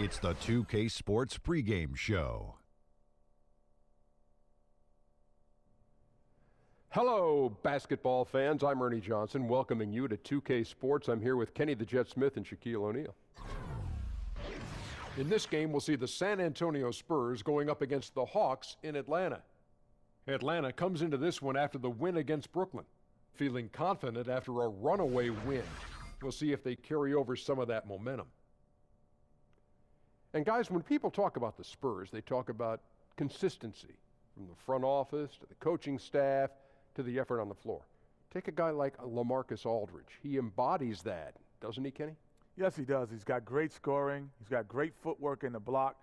It's the 2K Sports pregame show. Hello, basketball fans. I'm Ernie Johnson, welcoming you to 2K Sports. I'm here with Kenny the Jet Smith and Shaquille O'Neal. In this game, we'll see the San Antonio Spurs going up against the Hawks in Atlanta. Atlanta comes into this one after the win against Brooklyn, feeling confident after a runaway win. We'll see if they carry over some of that momentum. And guys, when people talk about the Spurs, they talk about consistency, from the front office to the coaching staff to the effort on the floor. Take a guy like LaMarcus Aldridge. He embodies that, doesn't he, Kenny? Yes, he does. He's got great scoring. He's got great footwork in the block.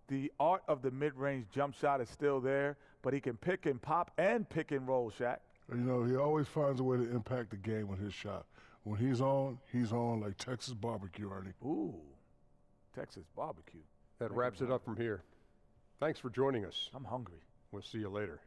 The art of the mid-range jump shot is still there, but he can pick and pop and pick and roll, Shaq. You know, he always finds a way to impact the game with his shot. When he's on like Texas barbecue, Ernie. Ooh, Texas barbecue. That wraps it up from here. Thanks for joining us. I'm hungry. We'll see you later.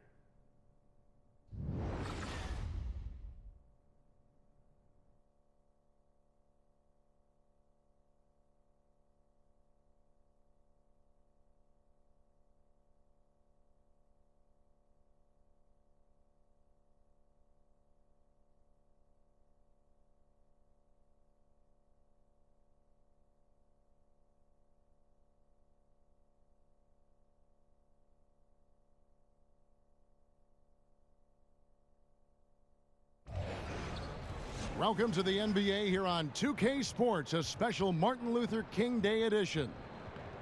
Welcome to the NBA here on 2K Sports, a special Martin Luther King Day edition.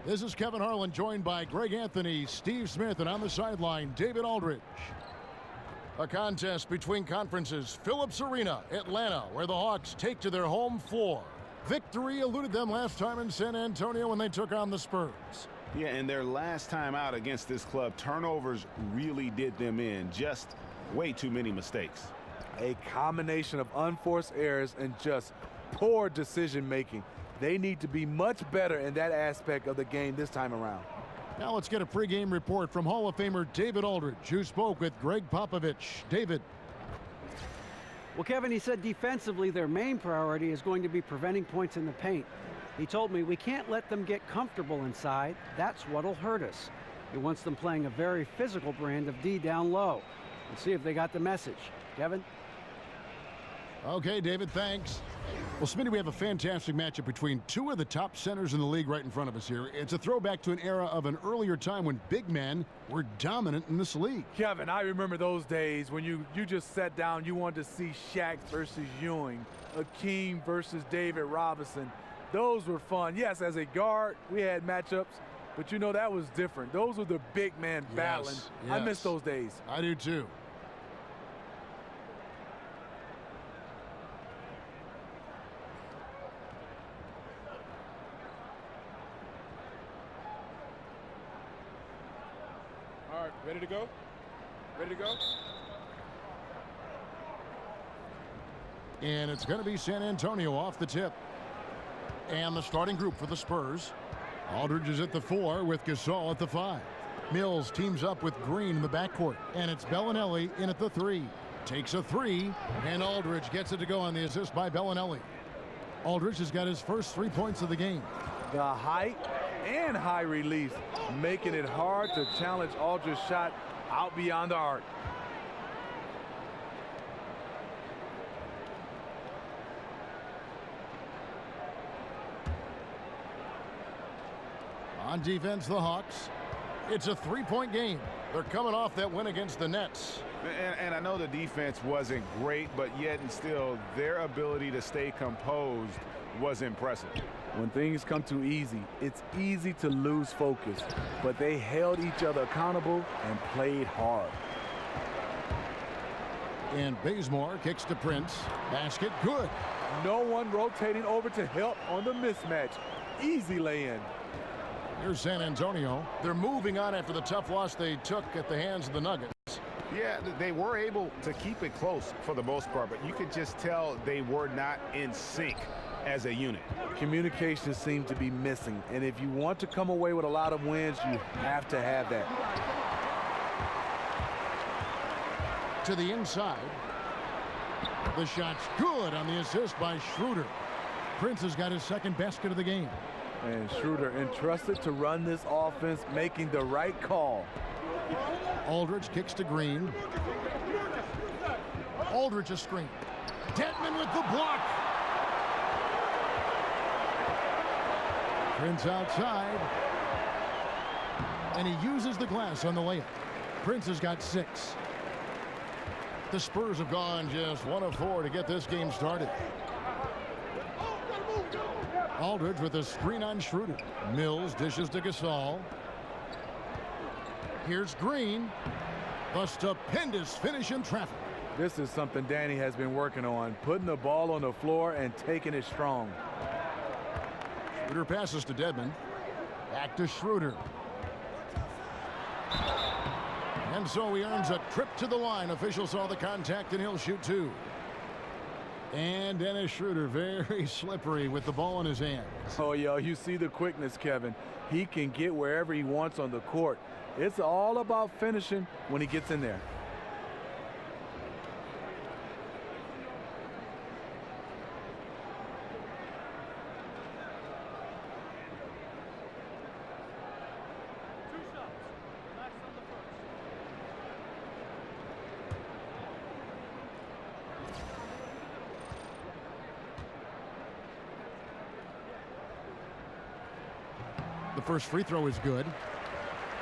This is Kevin Harlan, joined by Greg Anthony, Steve Smith, and on the sideline, David Aldridge. A contest between conferences, Phillips Arena, Atlanta, where the Hawks take to their home floor. Victory eluded them last time in San Antonio when they took on the Spurs. Yeah, and their last time out against this club, turnovers really did them in. Just way too many mistakes. A combination of unforced errors and just poor decision-making. They need to be much better in that aspect of the game this time around. Now let's get a pregame report from Hall of Famer David Aldridge, who spoke with Greg Popovich. David. Well, Kevin, he said defensively their main priority is going to be preventing points in the paint. He told me we can't let them get comfortable inside. That's what'll hurt us. He wants them playing a very physical brand of D down low. We'll see if they got the message. Kevin? Okay, David, thanks. Well, Smitty, we have a fantastic matchup between two of the top centers in the league right in front of us here. It's a throwback to an era of an earlier time when big men were dominant in this league. Kevin, I remember those days when you just sat down, you wanted to see Shaq versus Ewing, Akeem versus David Robinson. Those were fun. Yes, as a guard, we had matchups, but you know that was different. Those were the big men battling. Yes. I miss those days. I do too. All right, ready to go? Ready to go? And it's going to be San Antonio off the tip. And the starting group for the Spurs. Aldridge is at the 4 with Gasol at the 5. Mills teams up with Green in the backcourt. And it's Bellinelli in at the 3. Takes a 3, and Aldridge gets it to go on the assist by Bellinelli. Aldridge has got his first 3 points of the game. The height and high release, making it hard to challenge Aldridge's shot out beyond the arc. On defense, the Hawks. It's a 3-point game. They're coming off that win against the Nets. And I know the defense wasn't great, but yet and still, their ability to stay composed was impressive. When things come too easy, it's easy to lose focus, but they held each other accountable and played hard. And Bazemore kicks to Prince. Basket good. No one rotating over to help on the mismatch. Easy lay-in. Here's San Antonio. They're moving on after the tough loss they took at the hands of the Nuggets. Yeah, they were able to keep it close for the most part, but you could just tell they were not in sync as a unit. Communication seemed to be missing, and if you want to come away with a lot of wins, you have to have that. To the inside. The shot's good on the assist by Schroeder. Prince has got his second basket of the game. And Schroeder entrusted to run this offense, making the right call. Aldridge kicks to Green. Aldridge a screen. Dedmon with the block. Prince outside. And he uses the glass on the layup. Prince has got 6. The Spurs have gone just 1 of 4 to get this game started. Aldridge with a screen on Schroeder. Mills dishes to Gasol. Here's Green. The stupendous finish in traffic. This is something Danny has been working on, putting the ball on the floor and taking it strong. Schroeder passes to Dedmon. Back to Schroeder. And so he earns a trip to the line. Officials saw the contact, and he'll shoot 2. And Dennis Schroeder, very slippery with the ball in his hands. Oh, yeah, you see the quickness, Kevin. He can get wherever he wants on the court. It's all about finishing when he gets in there. The first free throw is good.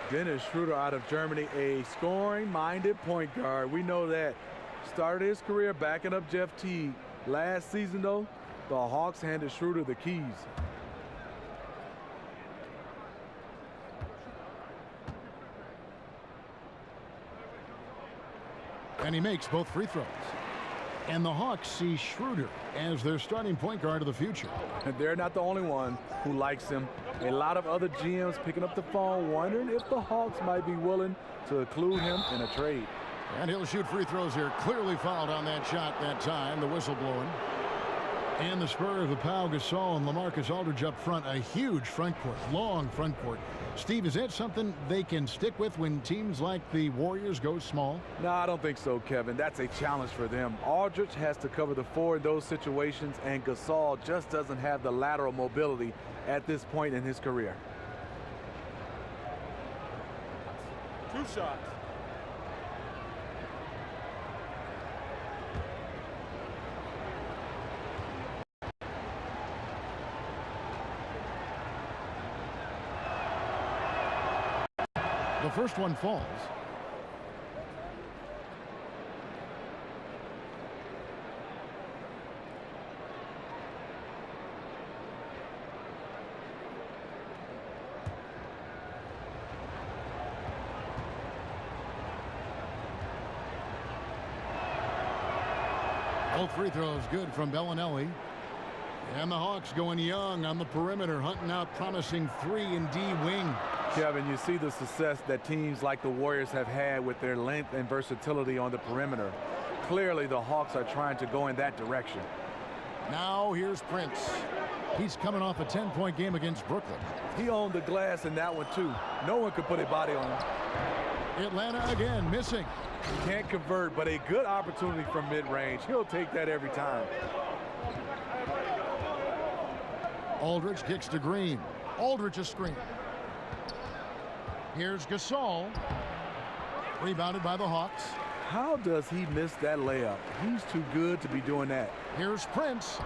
Dennis Schroeder out of Germany, a scoring-minded point guard. We know that. Started his career backing up Jeff Teague. Last season, though, the Hawks handed Schroeder the keys. And he makes both free throws. And the Hawks see Schroeder as their starting point guard of the future. And they're not the only one who likes him. A lot of other GMs picking up the phone wondering if the Hawks might be willing to include him in a trade. And he'll shoot free throws here. Clearly fouled on that shot that time. The whistle blowing. And the Spurs with Pau Gasol and LaMarcus Aldridge up front. A huge front court, long front court. Steve, is that something they can stick with when teams like the Warriors go small? No, I don't think so, Kevin. That's a challenge for them. Aldridge has to cover the 4 in those situations, and Gasol just doesn't have the lateral mobility at this point in his career. 2 shots. The first one falls. Both free throws good from Bellinelli. And the Hawks going young on the perimeter, hunting out promising 3 and D wing. Kevin, you see the success that teams like the Warriors have had with their length and versatility on the perimeter. Clearly, the Hawks are trying to go in that direction. Now here's Prince. He's coming off a 10-point game against Brooklyn. He owned the glass in that one, too. No one could put a body on him. Atlanta again missing. He can't convert, but a good opportunity from mid-range. He'll take that every time. Aldridge kicks to Green. Aldridge a screen. Here's Gasol. Rebounded by the Hawks. How does he miss that layup? He's too good to be doing that. Here's Prince.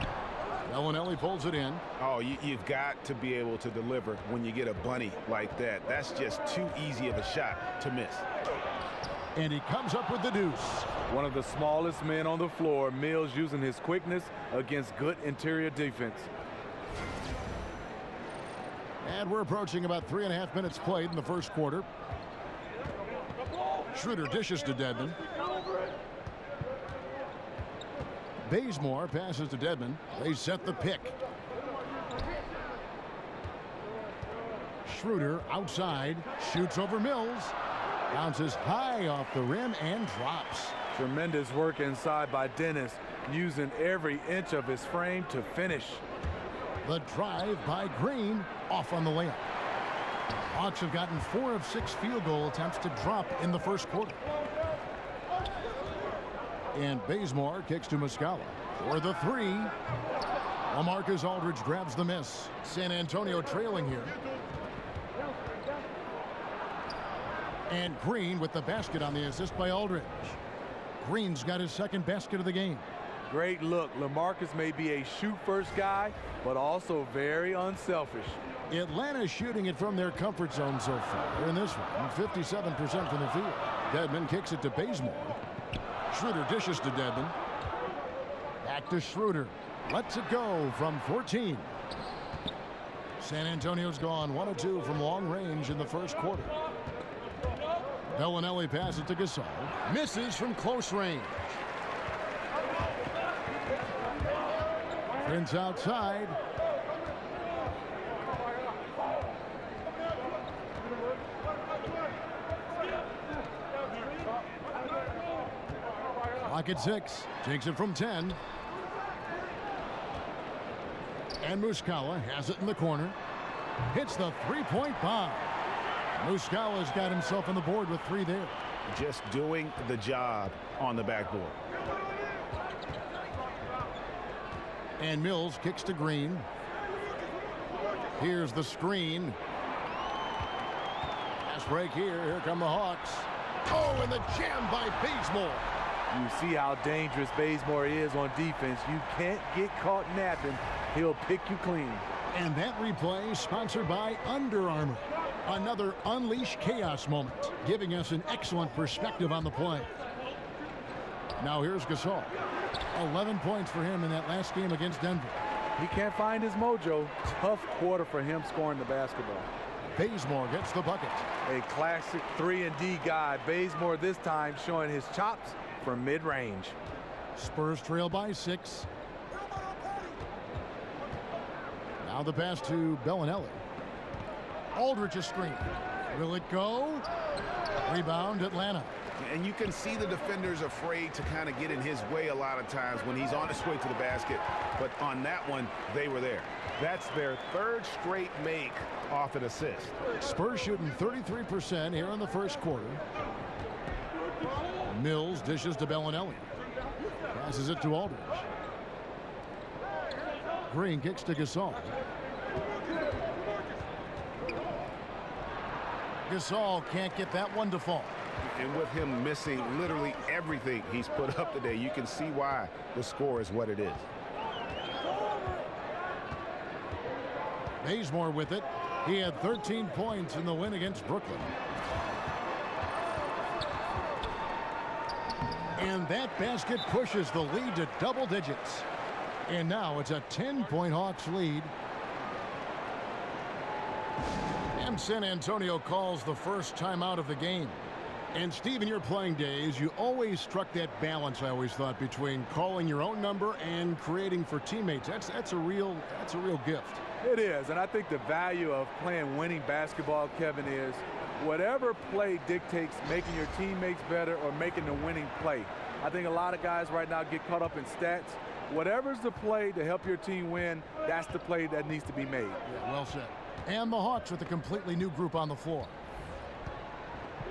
Bellinelli pulls it in. Oh, you've got to be able to deliver when you get a bunny like that. That's just too easy of a shot to miss. And he comes up with the deuce. One of the smallest men on the floor, Mills using his quickness against good interior defense. And we're approaching about 3.5 minutes played in the first quarter. Schroeder dishes to Dedmon. Bazemore passes to Dedmon. They set the pick. Schroeder outside, shoots over Mills. Bounces high off the rim and drops. Tremendous work inside by Dennis, using every inch of his frame to finish. The drive by Green, off on the layup. Hawks have gotten 4 of 6 field goal attempts to drop in the first quarter. And Bazemore kicks to Muscala for the 3. LaMarcus Aldridge grabs the miss. San Antonio trailing here. And Green with the basket on the assist by Aldridge. Green's got his second basket of the game. Great look. LaMarcus may be a shoot-first guy, but also very unselfish. Atlanta shooting it from their comfort zone so far in this one. 57% from the field. Dedmon kicks it to Bazemore. Schroeder dishes to Dedmon. Back to Schroeder. Lets it go from 14. San Antonio's gone 1 of 2 from long range in the first quarter. Bellinelli passes it to Gasol. Misses from close range. Prince outside. Clock at 6. Takes it from 10. And Muscala has it in the corner. Hits the three-point bomb. Muscala's got himself on the board with 3 there. Just doing the job on the backboard. And Mills kicks to Green. Here's the screen. Fast break here. Here come the Hawks. Oh, and the jam by Bazemore. You see how dangerous Bazemore is on defense. You can't get caught napping. He'll pick you clean. And that replay sponsored by Under Armour. Another Unleash Chaos moment, giving us an excellent perspective on the play. Now here's Gasol. 11 points for him in that last game against Denver. He can't find his mojo. Tough quarter for him scoring the basketball. Bazemore gets the bucket. A classic 3-and-D guy. Bazemore this time showing his chops from mid-range. Spurs trail by 6. Now the pass to Bellinelli. Aldridge a screen. Will it go? Rebound Atlanta. And you can see the defenders afraid to kind of get in his way a lot of times when he's on his way to the basket. But on that one, they were there. That's their 3rd straight make off an assist. Spurs shooting 33% here in the first quarter. Mills dishes to Bellinelli. Passes it to Aldridge. Green kicks to Gasol. Gasol can't get that one to fall. And with him missing literally everything he's put up today, you can see why the score is what it is. Bazemore with it. He had 13 points in the win against Brooklyn. And that basket pushes the lead to double digits. And now it's a 10-point Hawks lead. And San Antonio calls the first timeout of the game. And Steve, in your playing days, you always struck that balance, I always thought, between calling your own number and creating for teammates. That's a real gift. It is, and I think the value of playing winning basketball, Kevin, is whatever play dictates making your teammates better or making the winning play. I think a lot of guys right now get caught up in stats. Whatever's the play to help your team win, that's the play that needs to be made. Yeah, well said. And the Hawks with a completely new group on the floor.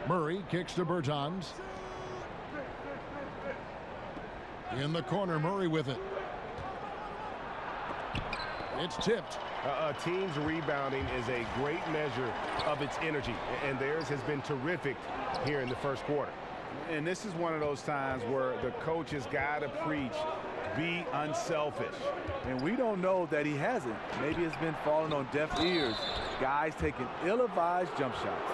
Murray kicks to Bertans. In the corner, Murray with it. It's tipped. A team's rebounding is a great measure of its energy, and theirs has been terrific here in the first quarter. And this is one of those times where the coach has got to preach, be unselfish. And we don't know that he hasn't. Maybe it's been falling on deaf ears. Guys taking ill-advised jump shots.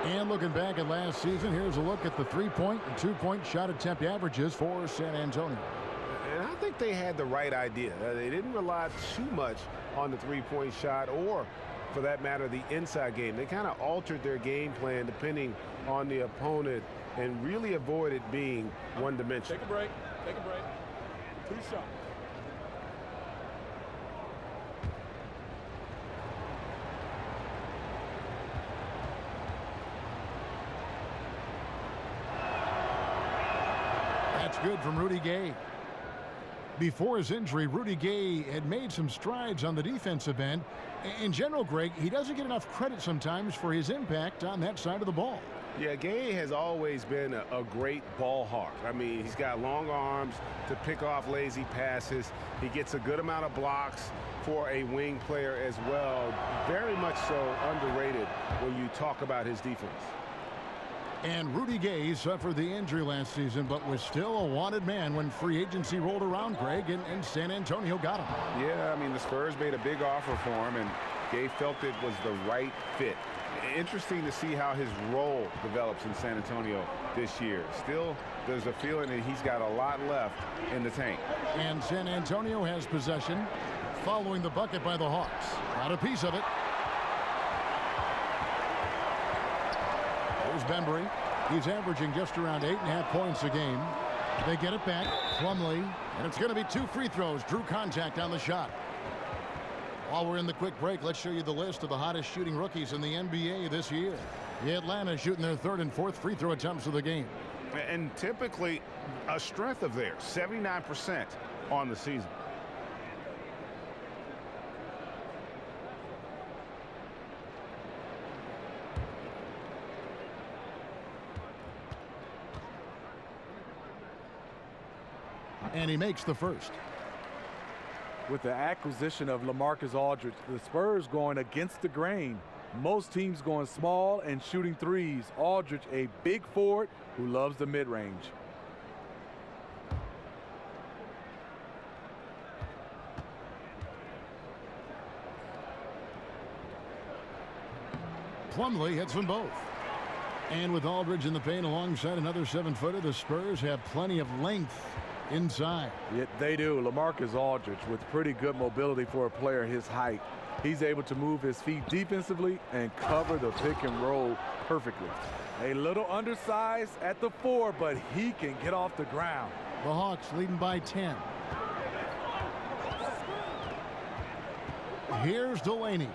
And looking back at last season, here's a look at the 3-point and 2-point shot attempt averages for San Antonio. And I think they had the right idea. They didn't rely too much on the 3-point shot or, for that matter, the inside game. They kind of altered their game plan depending on the opponent and really avoided being one-dimensional. Take a break. Take a break. 2 shots. That's good from Rudy Gay. Before his injury, Rudy Gay had made some strides on the defensive end. In general, Greg, he doesn't get enough credit sometimes for his impact on that side of the ball. Yeah, Gay has always been a great ball hawk. I mean, he's got long arms to pick off lazy passes. He gets a good amount of blocks for a wing player as well. Very much so underrated when you talk about his defense. And Rudy Gay suffered the injury last season, but was still a wanted man when free agency rolled around, Greg, and San Antonio got him. Yeah, I mean, the Spurs made a big offer for him, and Gay felt it was the right fit. Interesting to see how his role develops in San Antonio this year. Still, there's a feeling that he's got a lot left in the tank. And San Antonio has possession following the bucket by the Hawks. Got a piece of it. There's Bembry. He's averaging just around 8.5 points a game. They get it back. Plumlee. And it's going to be 2 free throws. Drew contact on the shot. While we're in the quick break, let's show you the list of the hottest shooting rookies in the NBA this year. Atlanta shooting their 3rd and 4th free throw attempts of the game. And typically a strength of theirs, 79% on the season. And he makes the first. With the acquisition of LaMarcus Aldridge, the Spurs going against the grain. Most teams going small and shooting threes. Aldridge, a big forward who loves the mid-range. Plumlee hits them both. And with Aldridge in the paint alongside another 7-footer, the Spurs have plenty of length inside. Yeah, they do. LaMarcus Aldridge with pretty good mobility for a player his height. He's able to move his feet defensively and cover the pick and roll perfectly. A little undersized at the 4, but he can get off the ground. The Hawks leading by 10. Here's Delaney.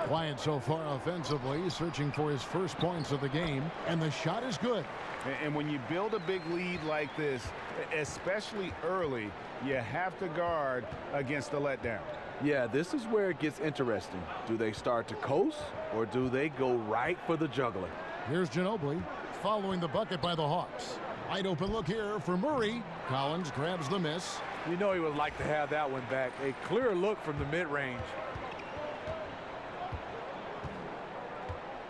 Quiet so far offensively, searching for his first points of the game, and the shot is good. And when you build a big lead like this, especially early, you have to guard against the letdown. Yeah, this is where it gets interesting. Do they start to coast, or do they go right for the juggler? Here's Ginobili following the bucket by the Hawks. Wide open look here for Murray. Collins grabs the miss. You know he would like to have that one back. A clear look from the mid-range.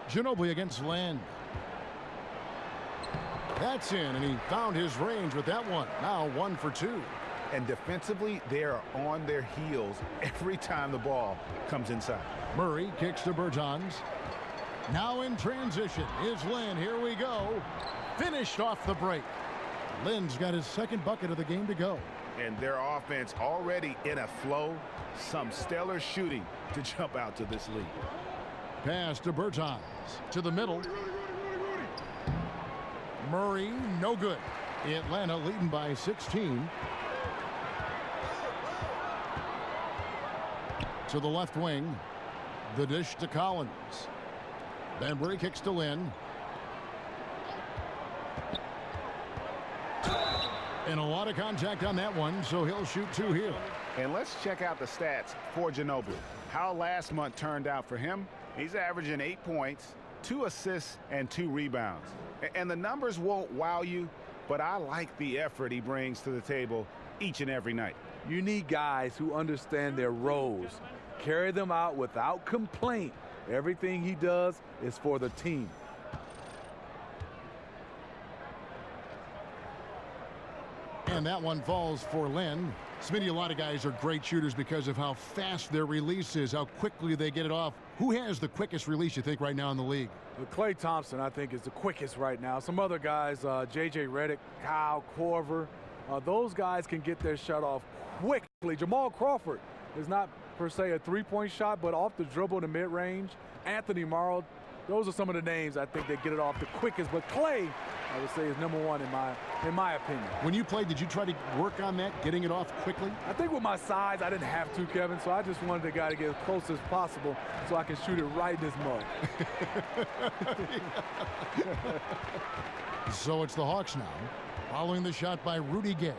Ginobili against Len. That's in, and he found his range with that one. Now 1 for 2. And defensively, they are on their heels every time the ball comes inside. Murray kicks to Bertans. Now in transition is Len. Here we go. Finished off the break. Len's got his 2nd bucket of the game to go. And their offense already in a flow. Some stellar shooting to jump out to this lead. Pass to Bertans. To the middle. Murray, no good. Atlanta leading by 16. To the left wing. The dish to Collins. Bembry kicks to Lynn. And a lot of contact on that one, so he'll shoot 2 here. And let's check out the stats for Ginobili. How last month turned out for him. He's averaging 8 points, 2 assists, and 2 rebounds. And the numbers won't wow you, but I like the effort he brings to the table each and every night. You need guys who understand their roles. Carry them out without complaint. Everything he does is for the team. And that one falls for Lynn. Smitty, a lot of guys are great shooters because of how fast their release is, how quickly they get it off. Who has the quickest release, you think, right now in the league? Klay Thompson, I think, is the quickest right now. Some other guys, J.J. Redick, Kyle Korver, those guys can get their shot off quickly. Jamal Crawford is not per se a three-point shot, but off the dribble in the mid-range. Anthony Morrow, those are some of the names I think that get it off the quickest. But Klay, I would say, is #1 in my opinion. When you played, did you try to work on that, getting it off quickly? I think with my size, I didn't have to, Kevin, so I just wanted the guy to get as close as possible so I can shoot it right in his mug. So it's the Hawks now, following the shot by Rudy Gay.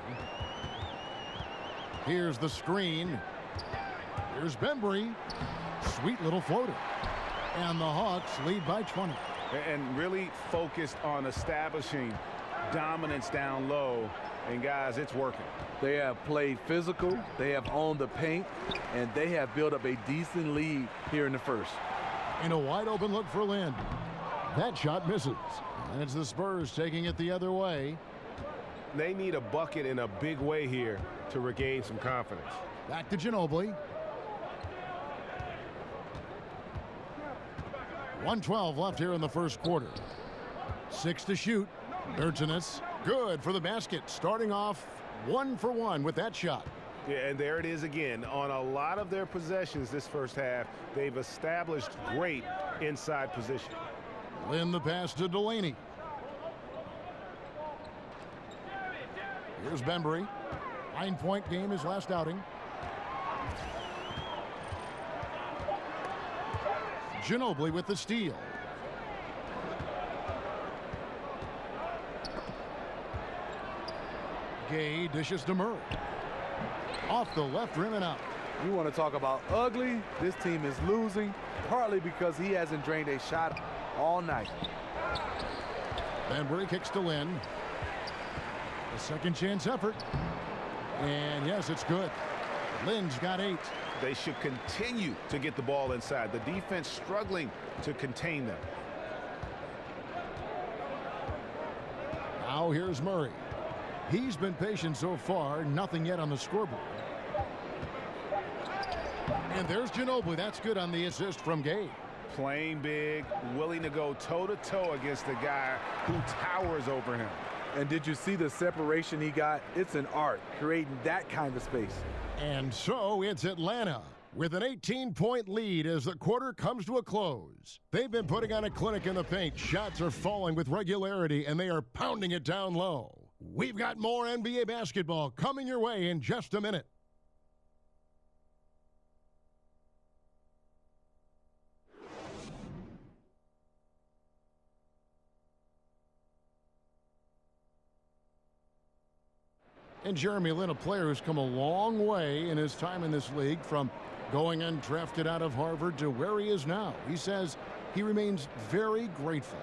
Here's the screen. Here's Bembry. Sweet little floater. And the Hawks lead by 20. and really focused on establishing dominance down low. And, guys, it's working. They have played physical, they have owned the paint, and they have built up a decent lead here in the first. And a wide open look for Lynn. That shot misses. And it's the Spurs taking it the other way. They need a bucket in a big way here to regain some confidence. Back to Ginobili. 1:12 left here in the first quarter. 6 to shoot. Urginus, good for the basket. Starting off 1 for 1 with that shot. Yeah, and there it is again. On a lot of their possessions this first half, they've established great inside position. Lynn the pass to Delaney. Here's Bembry. 9-point game his last outing. Ginobili with the steal. Gay dishes to Murray. Off the left rim and out. You want to talk about ugly? This team is losing, partly because he hasn't drained a shot all night. Bembry kicks to Lynn. A second chance effort. And yes, it's good. Lynn's got 8. They should continue to get the ball inside. The defense struggling to contain them. Now here's Murray. He's been patient so far. Nothing yet on the scoreboard. And there's Ginobili. That's good on the assist from Gay. Playing big, willing to go toe-to-toe against the guy who towers over him. And did you see the separation he got? It's an art, creating that kind of space. And so it's Atlanta with an 18-point lead as the quarter comes to a close. They've been putting on a clinic in the paint. Shots are falling with regularity, and they are pounding it down low. We've got more NBA basketball coming your way in just a minute. And Jeremy Lin, a player who's come a long way in his time in this league, from going undrafted out of Harvard to where he is now. He says he remains very grateful.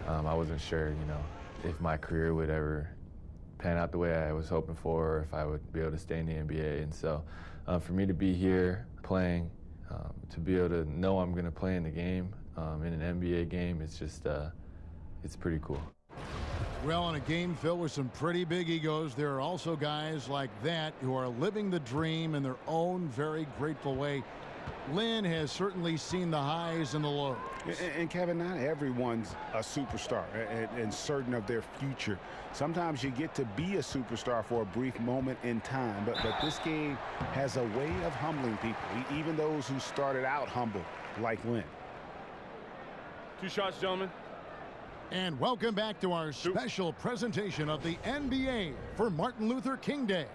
I wasn't sure, if my career would ever pan out the way I was hoping for, or if I would be able to stay in the NBA. And so for me to be here playing, to be able to know I'm going to play in the game, in an NBA game, it's just, it's pretty cool. Well, in a game filled with some pretty big egos, there are also guys like that who are living the dream in their own very grateful way. Lynn has certainly seen the highs and the lows. And Kevin, not everyone's a superstar and certain of their future. Sometimes you get to be a superstar for a brief moment in time, but this game has a way of humbling people, even those who started out humble, like Lynn. 2 shots, gentlemen. And welcome back to our special presentation of the NBA for Martin Luther King Day.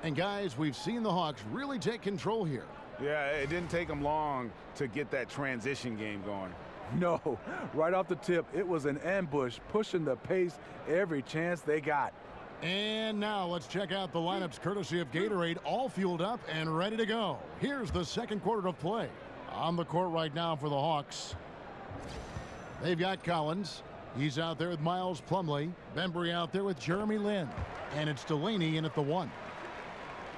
And guys, we've seen the Hawks really take control here. Yeah, it didn't take them long to get that transition game going. No, right off the tip, it was an ambush, pushing the pace every chance they got. And now let's check out the lineups courtesy of Gatorade, all fueled up and ready to go. Here's the second quarter of play. On the court right now for the Hawks, they've got Collins. He's out there with Miles Plumlee. Bembry out there with Jeremy Lin. And it's Delaney in at the 1.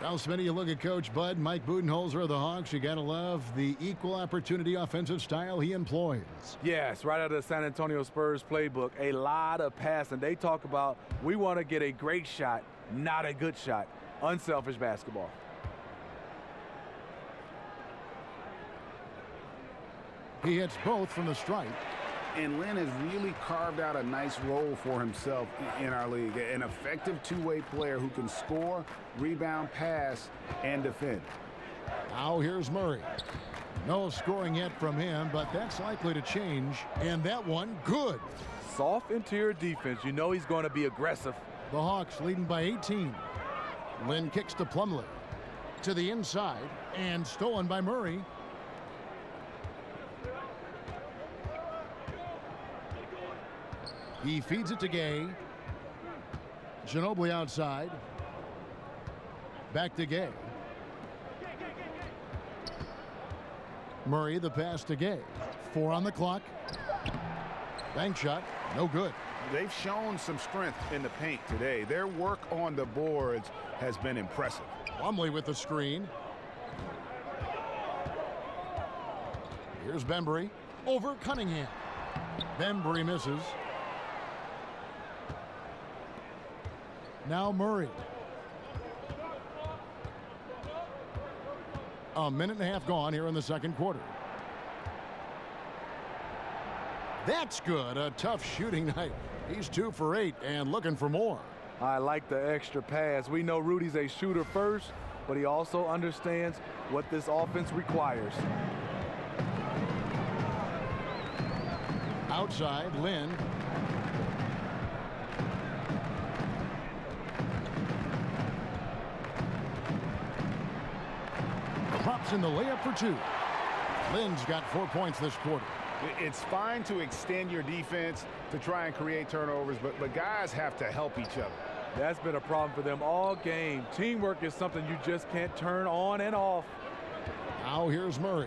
Well, Smitty, you look at Coach Bud, Mike Budenholzer of the Hawks. You got to love the equal opportunity offensive style he employs. Yes, right out of the San Antonio Spurs playbook, a lot of passing. They talk about, we want to get a great shot, not a good shot. Unselfish basketball. He hits both from the stripe. And Lynn has really carved out a nice role for himself in our league. An effective two-way player who can score, rebound, pass, and defend. Now here's Murray. No scoring yet from him, but that's likely to change. And that one, good. Soft interior defense. You know he's going to be aggressive. The Hawks leading by 18. Lynn kicks to Plumlee. To the inside, and stolen by Murray. He feeds it to Gay. Ginobili outside. Back to Gay. Murray the pass to Gay. 4 on the clock. Bank shot, no good. They've shown some strength in the paint today. Their work on the boards has been impressive. Plumlee with the screen. Here's Bembry over Cunningham. Bembry misses. Now Murray. A minute and a half gone here in the second quarter. That's good. A tough shooting night. He's 2 for 8 and looking for more. I like the extra pass. We know Rudy's a shooter first, but he also understands what this offense requires. Outside, Lynn. Drops in the layup for 2. Lynn's got 4 points this quarter. It's fine to extend your defense to try and create turnovers, but guys have to help each other. That's been a problem for them all game. Teamwork is something you just can't turn on and off. Now here's Murray.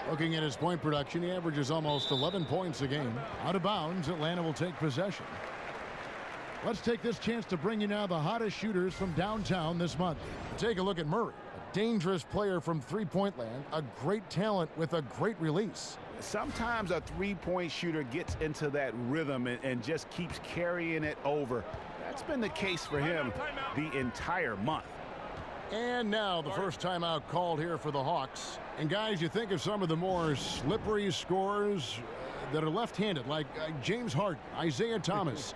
Looking at his point production, he averages almost 11 points a game. Out of bounds, Atlanta will take possession. Let's take this chance to bring you now the hottest shooters from downtown this month. Take a look at Murray. A dangerous player from three-point land, a great talent with a great release. Sometimes a three-point shooter gets into that rhythm and just keeps carrying it over. That's been the case for him the entire month. And now the first timeout called here for the Hawks. And guys, you think of some of the more slippery scorers that are left-handed, like James Harden, Isaiah Thomas,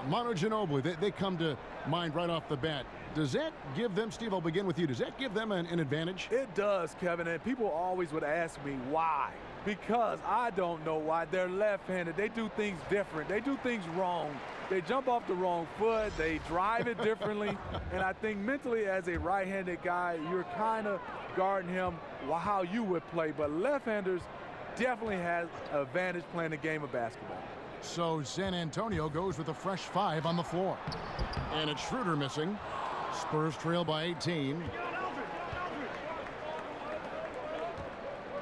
Manu Ginobili. They come to mind right off the bat. Does that give them, Steve, I'll begin with you, does that give them an advantage? It does, Kevin, and people always would ask me why. Because I don't know why. They're left-handed. They do things different. They do things wrong. They jump off the wrong foot. They drive it differently. And I think mentally as a right-handed guy, you're kind of guarding him how you would play. But left-handers definitely has an advantage playing the game of basketball. So San Antonio goes with a fresh 5 on the floor. And it's Schroeder missing. Spurs trail by 18.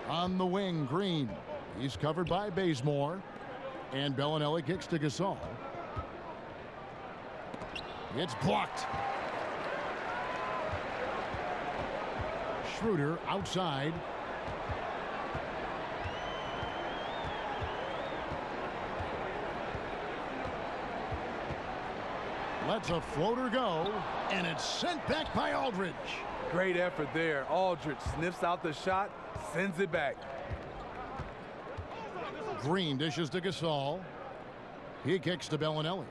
On the wing, Green. He's covered by Bazemore. And Bellinelli kicks to Gasol. It's blocked. Schroeder outside. Lets a floater go, and it's sent back by Aldridge. Great effort there. Aldridge sniffs out the shot, sends it back. Green dishes to Gasol. He kicks to Bellinelli.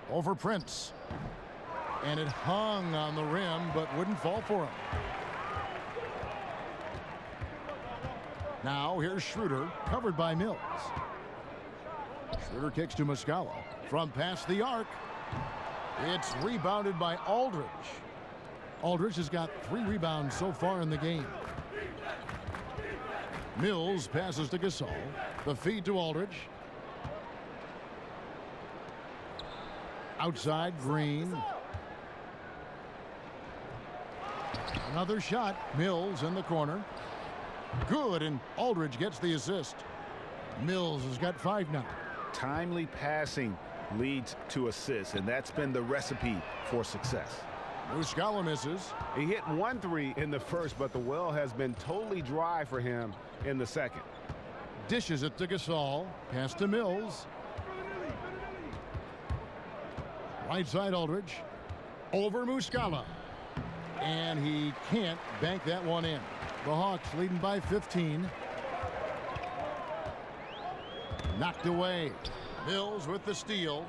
Over Prince. And it hung on the rim, but wouldn't fall for him. Now here's Schroeder, covered by Mills. Schroeder kicks to Muscala. From past the arc, it's rebounded by Aldridge. Aldridge has got 3 rebounds so far in the game. Mills passes to Gasol. The feed to Aldridge. Outside, Green. Another shot. Mills in the corner. Good, and Aldridge gets the assist. Mills has got 5 now. Timely passing leads to assists, and that's been the recipe for success. Muscala misses. He hit 1 3 in the first, but the well has been totally dry for him in the second. Dishes it to Gasol. Pass to Mills. Right side Aldridge. Over Muscala. And he can't bank that one in. The Hawks leading by 15. Knocked away. Mills with the steal.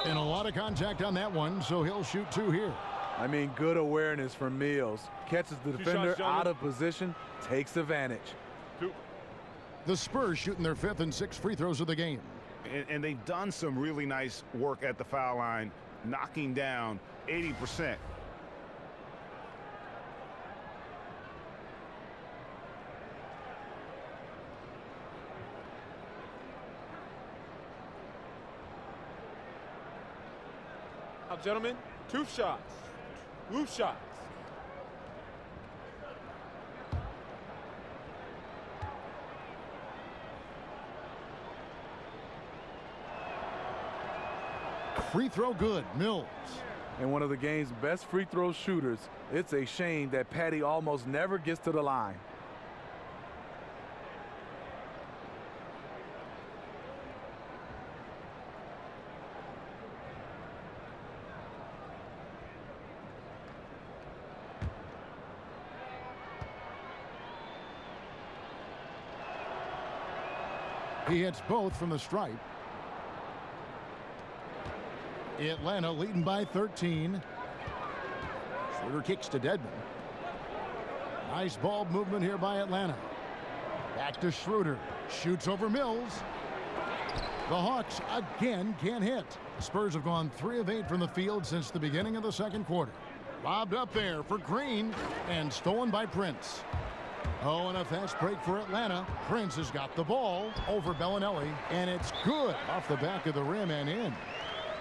And a lot of contact on that one, so he'll shoot 2 here. I mean, good awareness from Mills. Catches the defender out of position, takes advantage. 2. The Spurs shooting their 5th and 6th free throws of the game. And they've done some really nice work at the foul line, knocking down 80%. Now, gentlemen, 2 shots. 2 shots. Free throw good. Mills. And one of the game's best free throw shooters. It's a shame that Patty almost never gets to the line. He hits both from the stripe. Atlanta leading by 13. Schroeder kicks to Dedmon. Nice ball movement here by Atlanta. Back to Schroeder. Shoots over Mills. The Hawks again can't hit. The Spurs have gone 3 of 8 from the field since the beginning of the second quarter. Lobbed up there for Green and stolen by Prince. Oh, and a fast break for Atlanta. Prince has got the ball over Bellinelli, and it's good off the back of the rim and in.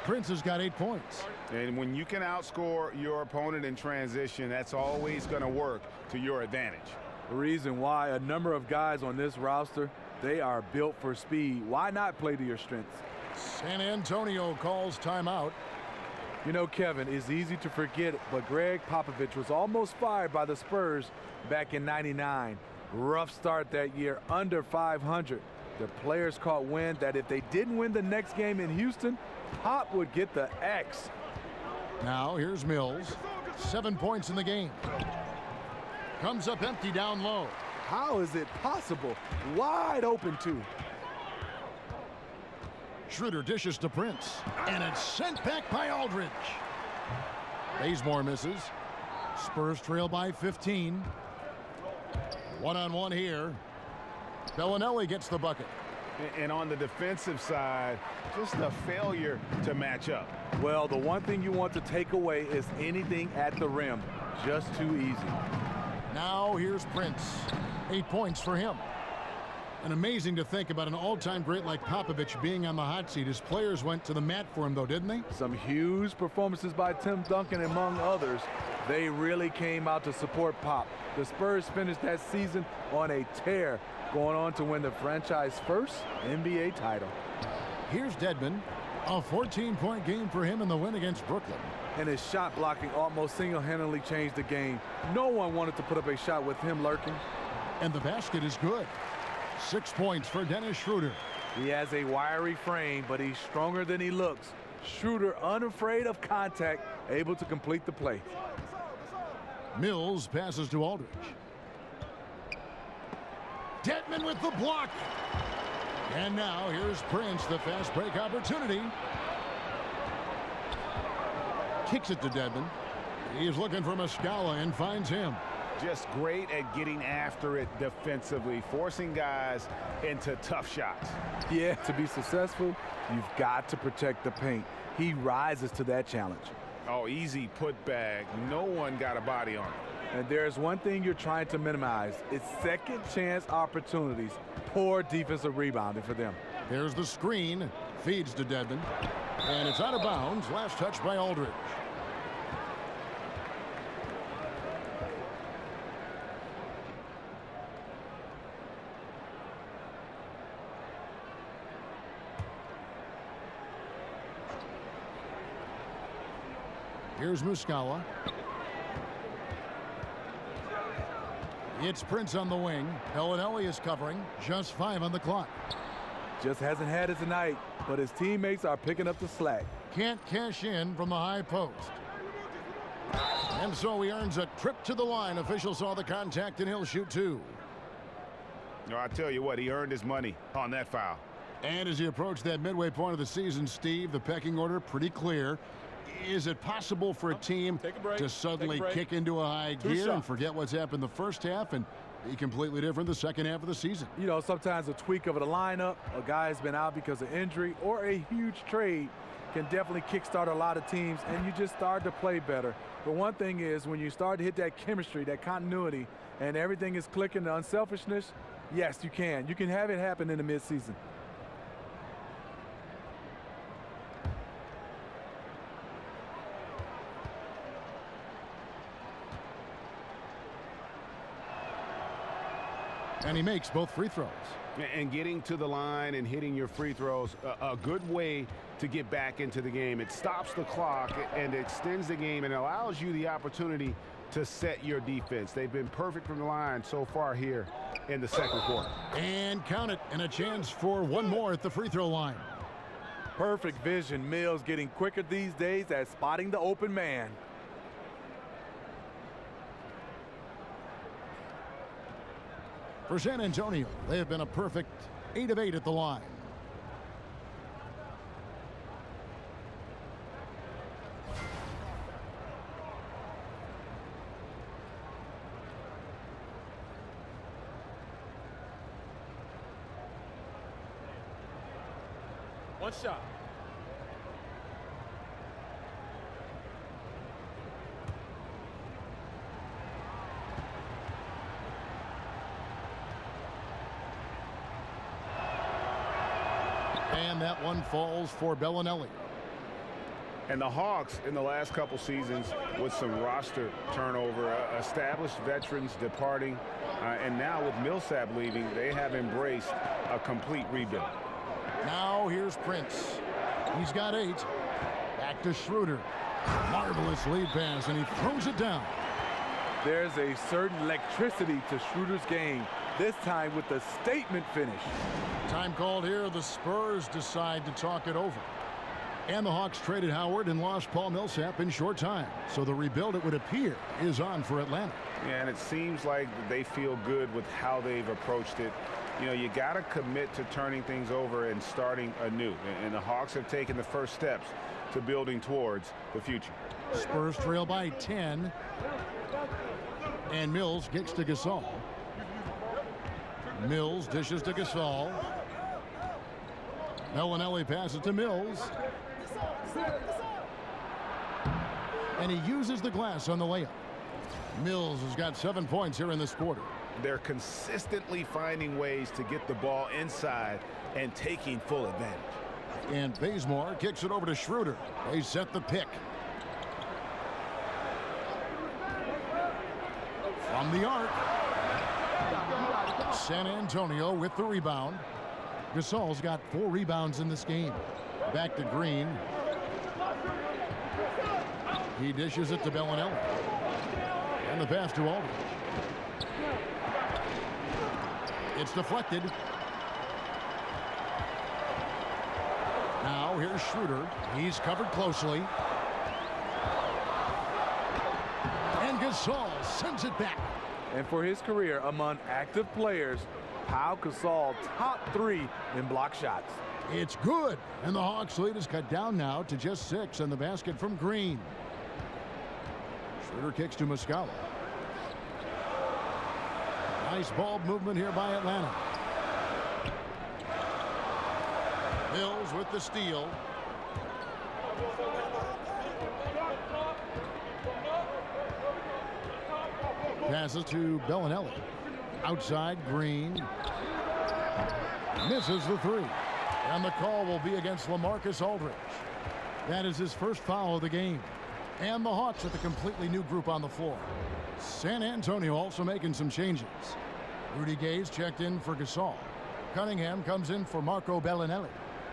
Prince has got 8 points. And when you can outscore your opponent in transition, that's always going to work to your advantage. The reason why a number of guys on this roster, they are built for speed. Why not play to your strengths? San Antonio calls timeout. You know, Kevin, it's easy to forget, but Greg Popovich was almost fired by the Spurs back in '99. Rough start that year, under 500. The players caught wind that if they didn't win the next game in Houston, Pop would get the X. Now here's Mills. 7 points in the game. Comes up empty down low. How is it possible? Wide open, too. Schroeder dishes to Prince, and it's sent back by Aldridge. Bazemore misses. Spurs trail by 15. One-on-one here. Bellinelli gets the bucket. And on the defensive side, just a failure to match up. Well, the one thing you want to take away is anything at the rim. Just too easy. Now here's Prince. 8 points for him. And amazing to think about an all-time great like Popovich being on the hot seat. His players went to the mat for him, though, didn't they? Some huge performances by Tim Duncan, among others. They really came out to support Pop. The Spurs finished that season on a tear, going on to win the franchise first NBA title. Here's Dedmon. A 14-point game for him in the win against Brooklyn. And his shot blocking almost single-handedly changed the game. No one wanted to put up a shot with him lurking. And the basket is good. 6 points for Dennis Schroeder. He has a wiry frame, but he's stronger than he looks. Schroeder, unafraid of contact, able to complete the play. Mills passes to Aldridge. Dedmon with the block. And now here's Prince, the fast break opportunity. Kicks it to Dedmon. He's looking for Muscala and finds him. Just great at getting after it defensively, forcing guys into tough shots. Yeah, to be successful, you've got to protect the paint. He rises to that challenge. Oh, easy putback. No one got a body on him. And there's one thing you're trying to minimize. It's second chance opportunities. Poor defensive rebounding for them. There's the screen. Feeds to Dedmon. And it's out of bounds. Last touch by Aldridge. Here's Muscala. It's Prince on the wing. Bellinelli is covering. Just 5 on the clock. Just hasn't had it tonight, but his teammates are picking up the slack. Can't cash in from the high post. And so he earns a trip to the line. Officials saw the contact, and he'll shoot 2. No, I tell you what, he earned his money on that foul. And as he approached that midway point of the season, Steve, the pecking order pretty clear. Is it possible for a team to suddenly kick into a high gear and forget what's happened the first half and be completely different the second half of the season? You know, sometimes a tweak of the lineup, a guy's been out because of injury, or a huge trade can definitely kickstart a lot of teams, and you just start to play better. But one thing is, when you start to hit that chemistry, that continuity, and everything is clicking, the unselfishness, yes, you can. You can have it happen in the midseason. And he makes both free throws. And getting to the line and hitting your free throws, a good way to get back into the game. It stops the clock and extends the game and allows you the opportunity to set your defense. They've been perfect from the line so far here in the second quarter. And count it, and a chance for one more at the free throw line. Perfect vision. Mills getting quicker these days at spotting the open man. For San Antonio, they have been a perfect 8 of 8 at the line. One shot. And that one falls for Bellinelli. And the Hawks in the last couple seasons with some roster turnover, established veterans departing, and now with Millsap leaving, they have embraced a complete rebuild. Now here's Prince. He's got 8. Back to Schroeder. Marvelous lead pass, and he throws it down. There's a certain electricity to Schroeder's game, this time with the statement finish. Time called here. The Spurs decide to talk it over. And the Hawks traded Howard and lost Paul Millsap in short time. So the rebuild, it would appear, is on for Atlanta. Yeah, and it seems like they feel good with how they've approached it. You know, you got to commit to turning things over and starting anew. And the Hawks have taken the first steps to building towards the future. Spurs trail by 10. And Mills gets to Gasol. Mills dishes to Gasol. Bellinelli passes to Mills. And he uses the glass on the layup. Mills has got 7 points here in this quarter. They're consistently finding ways to get the ball inside and taking full advantage. And Bazemore kicks it over to Schroeder. They set the pick. From the arc. San Antonio with the rebound. Gasol's got 4 rebounds in this game. Back to Green. He dishes it to Bellinelli. And the pass to Aldridge. It's deflected. Now here's Schroeder. He's covered closely. And Gasol sends it back. And for his career among active players, Pau Gasol top 3 in block shots. It's good. And the Hawks lead is cut down now to just 6 in the basket from Green. Schroeder kicks to Muscala. Nice ball movement here by Atlanta. Mills with the steal. Passes to Bellinelli. Outside, Green. Misses the 3. And the call will be against LaMarcus Aldridge. That is his first foul of the game. And the Hawks with a completely new group on the floor. San Antonio also making some changes. Rudy Gay's checked in for Gasol. Cunningham comes in for Marco Bellinelli.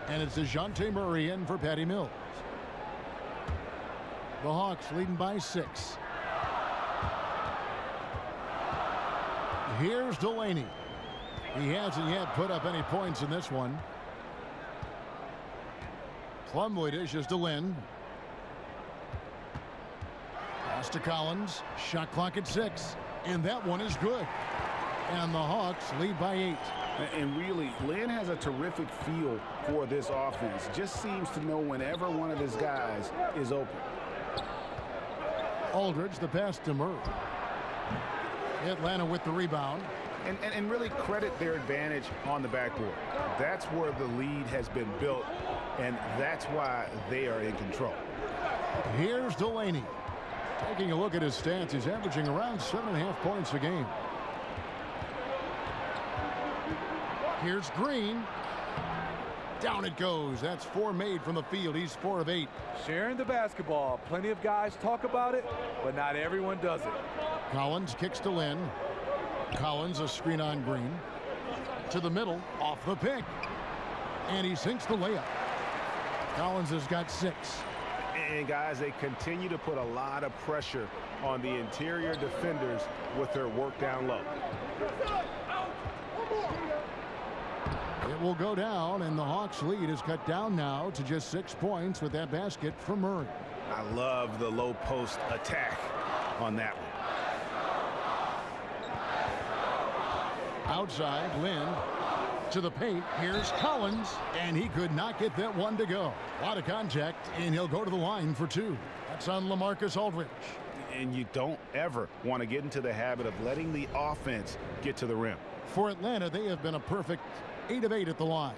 And it's DeJounte Murray in for Patty Mills. The Hawks leading by 6. Here's Delaney. He hasn't yet put up any points in this one. Plumlee dishes to Lynn. Pass to Collins. Shot clock at 6. And that one is good. And the Hawks lead by 8. And really, Lynn has a terrific feel for this offense. Just seems to know whenever one of his guys is open. Aldridge, the pass to Murray. Atlanta with the rebound. And really credit their advantage on the backboard. That's where the lead has been built, and that's why they are in control. Here's Delaney. Taking a look at his stats, he's averaging around 7.5 points a game. Here's Green. Down it goes. That's 4 made from the field. He's 4 of 8. Sharing the basketball. Plenty of guys talk about it, but not everyone does it. Collins kicks to Lynn. Collins a screen on Green. To the middle, off the pick. And he sinks the layup. Collins has got 6. And guys, they continue to put a lot of pressure on the interior defenders with their work down low. It will go down, and the Hawks' lead is cut down now to just 6 points with that basket from Murray. I love the low post attack on that one. Outside, Lynn to the paint. Here's Collins, and he could not get that one to go. A lot of contact, and he'll go to the line for 2. That's on LaMarcus Aldridge. And you don't ever want to get into the habit of letting the offense get to the rim. For Atlanta, they have been a perfect 8 of 8 at the line.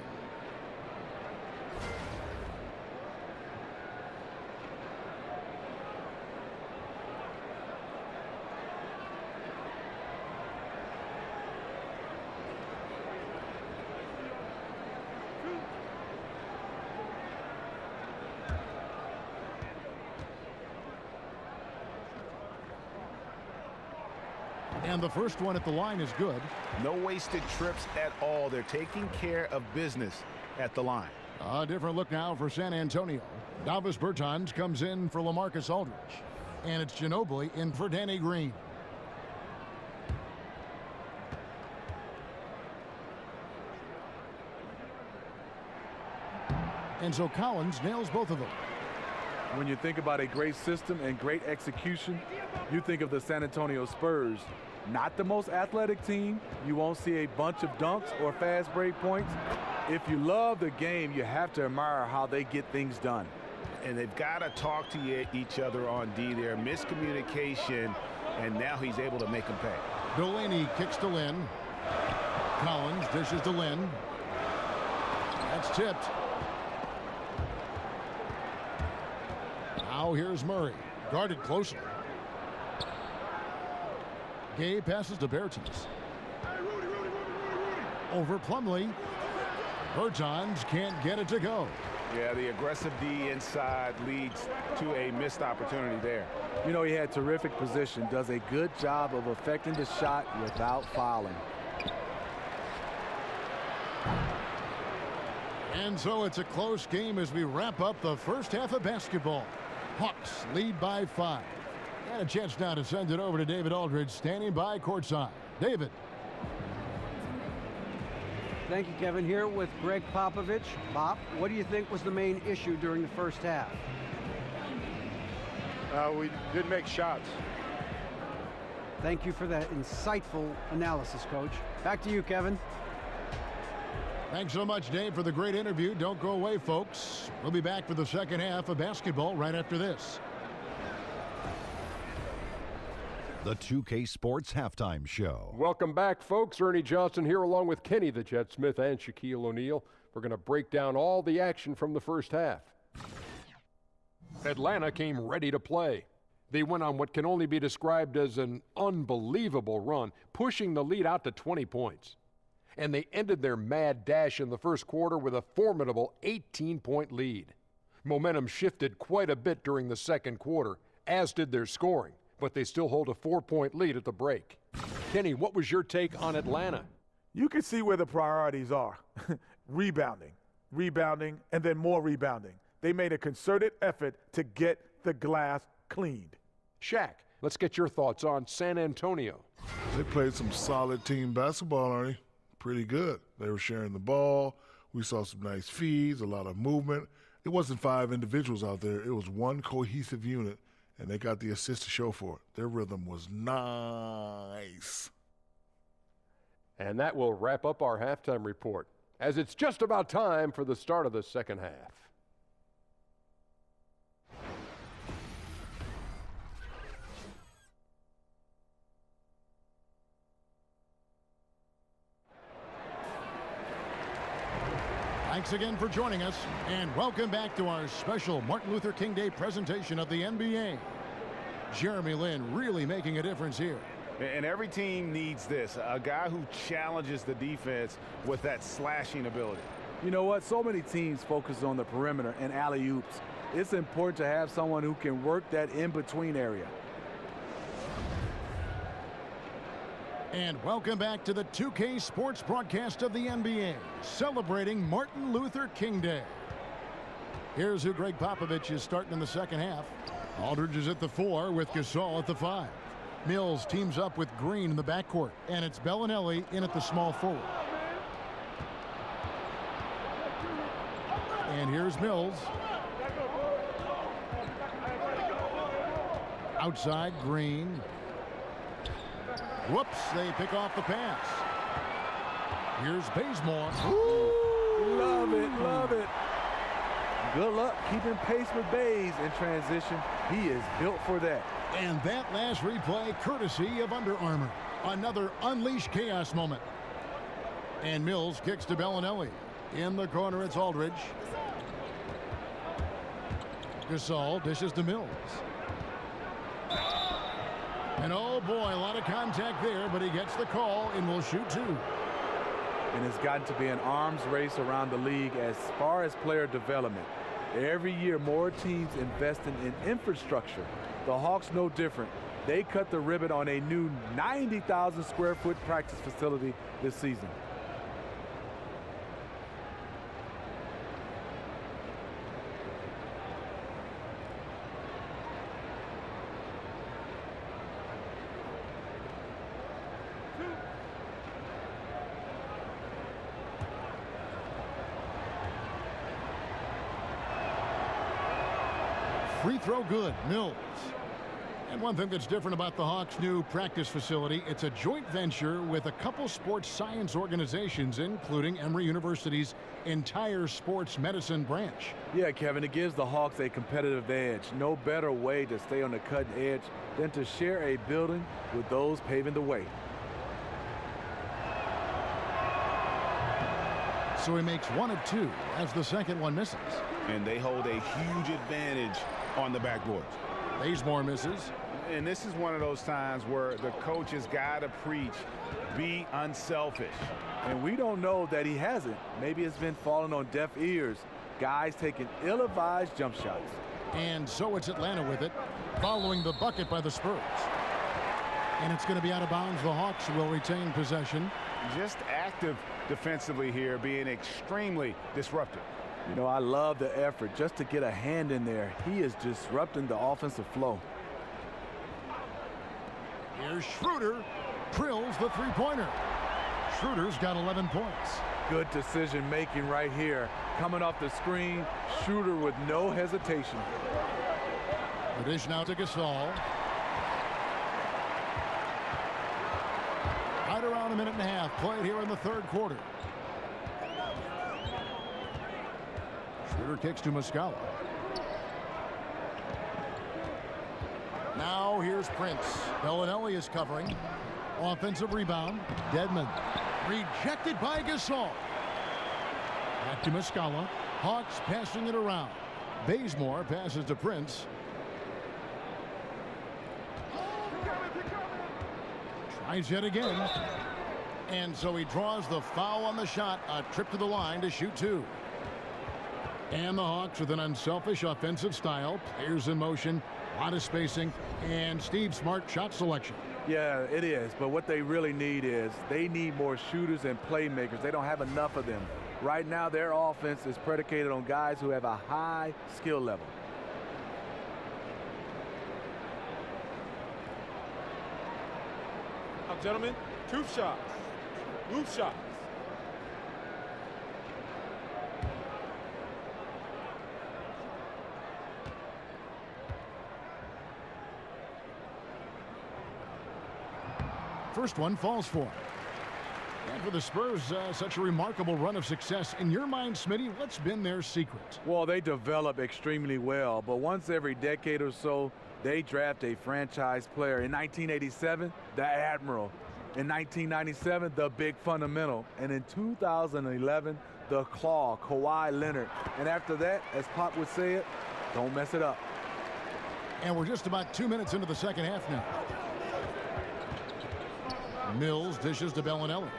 And the first one at the line is good. No wasted trips at all. They're taking care of business at the line. A different look now for San Antonio. Davis Bertans comes in for LaMarcus Aldridge. And it's Ginobili in for Danny Green. And so Collins nails both of them. When you think about a great system and great execution, you think of the San Antonio Spurs. Not the most athletic team. You won't see a bunch of dunks or fast break points. If you love the game, you have to admire how they get things done. And they've got to talk to each other on D there. Miscommunication, and now he's able to make them pay. Delaney kicks to Lynn. Collins dishes to Lynn. That's tipped. Now here's Murray. Guarded closely. Gay passes to Bertans. Over Plumlee. Bertans can't get it to go. Yeah, the aggressive D inside leads to a missed opportunity there. You know, he had terrific position, does a good job of affecting the shot without fouling. And so it's a close game as we wrap up the first half of basketball. Hawks lead by 5. And a chance now to send it over to David Aldridge, standing by courtside. David. Thank you, Kevin. Here with Greg Popovich. Pop, what do you think was the main issue during the first half? We didn't make shots. Thank you for that insightful analysis, Coach. Back to you, Kevin. Thanks so much, Dave, for the great interview. Don't go away, folks. We'll be back for the second half of basketball right after this. The 2K Sports Halftime Show. Welcome back, folks. Ernie Johnson here along with Kenny the Jet Smith and Shaquille O'Neal. We're going to break down all the action from the first half. Atlanta came ready to play. They went on what can only be described as an unbelievable run, pushing the lead out to 20 points. And they ended their mad dash in the first quarter with a formidable 18-point lead. Momentum shifted quite a bit during the second quarter, as did their scoring, but they still hold a 4-point lead at the break. Kenny, what was your take on Atlanta? You can see where the priorities are. Rebounding, and then more rebounding. They made a concerted effort to get the glass cleaned. Shaq, let's get your thoughts on San Antonio. They played some solid team basketball, Ernie. Pretty good. They were sharing the ball. We saw some nice feeds, a lot of movement. It wasn't 5 individuals out there. It was one cohesive unit, and they got the assist to show for it. Their rhythm was nice. And that will wrap up our halftime report, as it's just about time for the start of the second half. Thanks again for joining us, and welcome back to our special Martin Luther King Day presentation of the NBA. Jeremy Lin really making a difference here. And every team needs this, a guy who challenges the defense with that slashing ability. You know what? So many teams focus on the perimeter and alley-oops. It's important to have someone who can work that in-between area. And welcome back to the 2K Sports broadcast of the NBA, celebrating Martin Luther King Day. Here's who Greg Popovich is starting in the second half. Aldridge is at the 4 with Gasol at the 5. Mills teams up with Green in the backcourt, and it's Bellinelli in at the small forward. And here's Mills. Outside, Green. Whoops, they pick off the pass. Here's Bazemore. Ooh, love it, love it. Good luck keeping pace with Baze in transition. He is built for that. And that last replay courtesy of Under Armour. Another Unleash Chaos moment. And Mills kicks to Bellinelli. In the corner, it's Aldridge. Gasol dishes to Mills. And oh boy, a lot of contact there, but he gets the call and will shoot 2. And it's gotten to be an arms race around the league as far as player development. Every year, more teams investing in infrastructure. The Hawks no different. They cut the ribbon on a new 90,000 square foot practice facility this season. Free throw good, Mills. And one thing that's different about the Hawks' new practice facility, it's a joint venture with a couple sports science organizations, including Emory University's entire sports medicine branch. Yeah, Kevin, it gives the Hawks a competitive edge. No better way to stay on the cutting edge than to share a building with those paving the way. So he makes 1 of 2 as the second one misses. And they hold a huge advantage on the backboard. Bazemore misses. And this is one of those times where the coach has got to preach, be unselfish. And we don't know that he hasn't. Maybe it's been falling on deaf ears. Guys taking ill-advised jump shots. And so it's Atlanta with it, following the bucket by the Spurs. And it's going to be out of bounds. The Hawks will retain possession. Just active defensively here, being extremely disruptive. You know, I love the effort just to get a hand in there. He is disrupting the offensive flow. Here's Schroeder, drills the three-pointer. Schroeder's got 11 points. Good decision making right here. Coming off the screen, Schroeder with no hesitation. The dish now to Gasol. Right around 1.5 minutes played here in the third quarter. Schroeder kicks to Muscala. Now here's Prince. Bellinelli is covering. Offensive rebound. Dedmon. Rejected by Gasol. Back to Muscala. Hawks passing it around. Bazemore passes to Prince. Tries yet again. And so he draws the foul on the shot. A trip to the line to shoot 2. And the Hawks with an unselfish offensive style. Players in motion, a lot of spacing, and Steve Smart shot selection. Yeah, it is. But what they really need is they need more shooters and playmakers. They don't have enough of them. Right now, their offense is predicated on guys who have a high skill level. Now, gentlemen, 2 shots. Loose shots. First one falls for him. And for the Spurs, such a remarkable run of success. In your mind, Smitty, what's been their secret? Well, they develop extremely well, but once every decade or so, they draft a franchise player. In 1987, the Admiral. In 1997, the Big Fundamental. And in 2011, the Claw, Kawhi Leonard. And after that, as Pop would say it, don't mess it up. And we're just about 2 minutes into the second half now. Mills dishes to Bellinelli.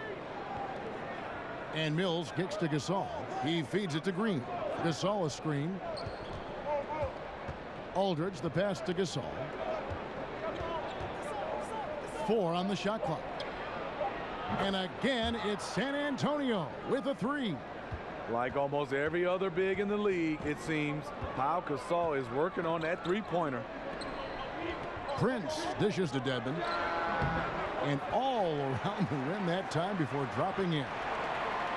And Mills kicks to Gasol. He feeds it to Green. Gasol a screen. Aldridge the pass to Gasol. 4 on the shot clock. And again, it's San Antonio with a three. Like almost every other big in the league, it seems, Pau Gasol is working on that three-pointer. Prince dishes to Dedmon. And all around the rim that time before dropping in.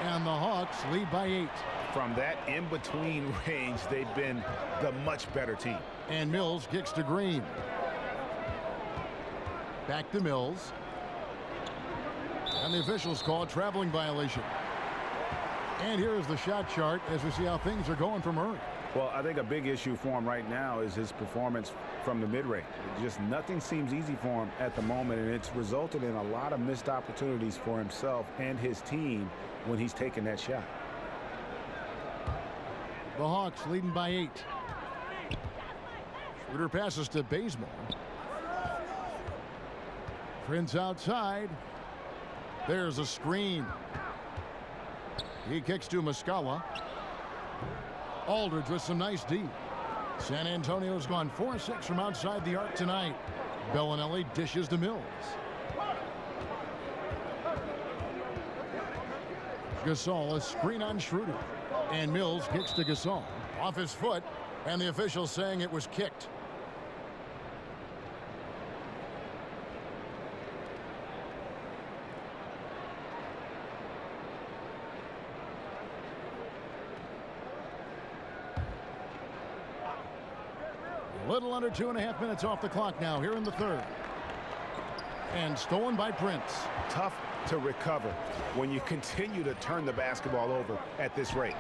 And the Hawks lead by 8. From that in-between range, they've been the much better team. And Mills kicks to Green. Back to Mills. And the officials call a traveling violation. And here is the shot chart as we see how things are going for Murray. Well, I think a big issue for him right now is his performance from the mid-range. Just nothing seems easy for him at the moment, and it's resulted in a lot of missed opportunities for himself and his team when he's taking that shot. The Hawks leading by 8. Schroeder passes to Bazemore. Prince outside. There's a screen. He kicks to Muscala. Aldridge with some nice D. San Antonio's gone 4-6 from outside the arc tonight. Bellinelli dishes to Mills. Gasol, a screen on Schroeder. And Mills kicks to Gasol. Off his foot, and the official saying it was kicked. A little under 2.5 minutes off the clock now here in the third. And stolen by Prince. Tough to recover when you continue to turn the basketball over at this rate.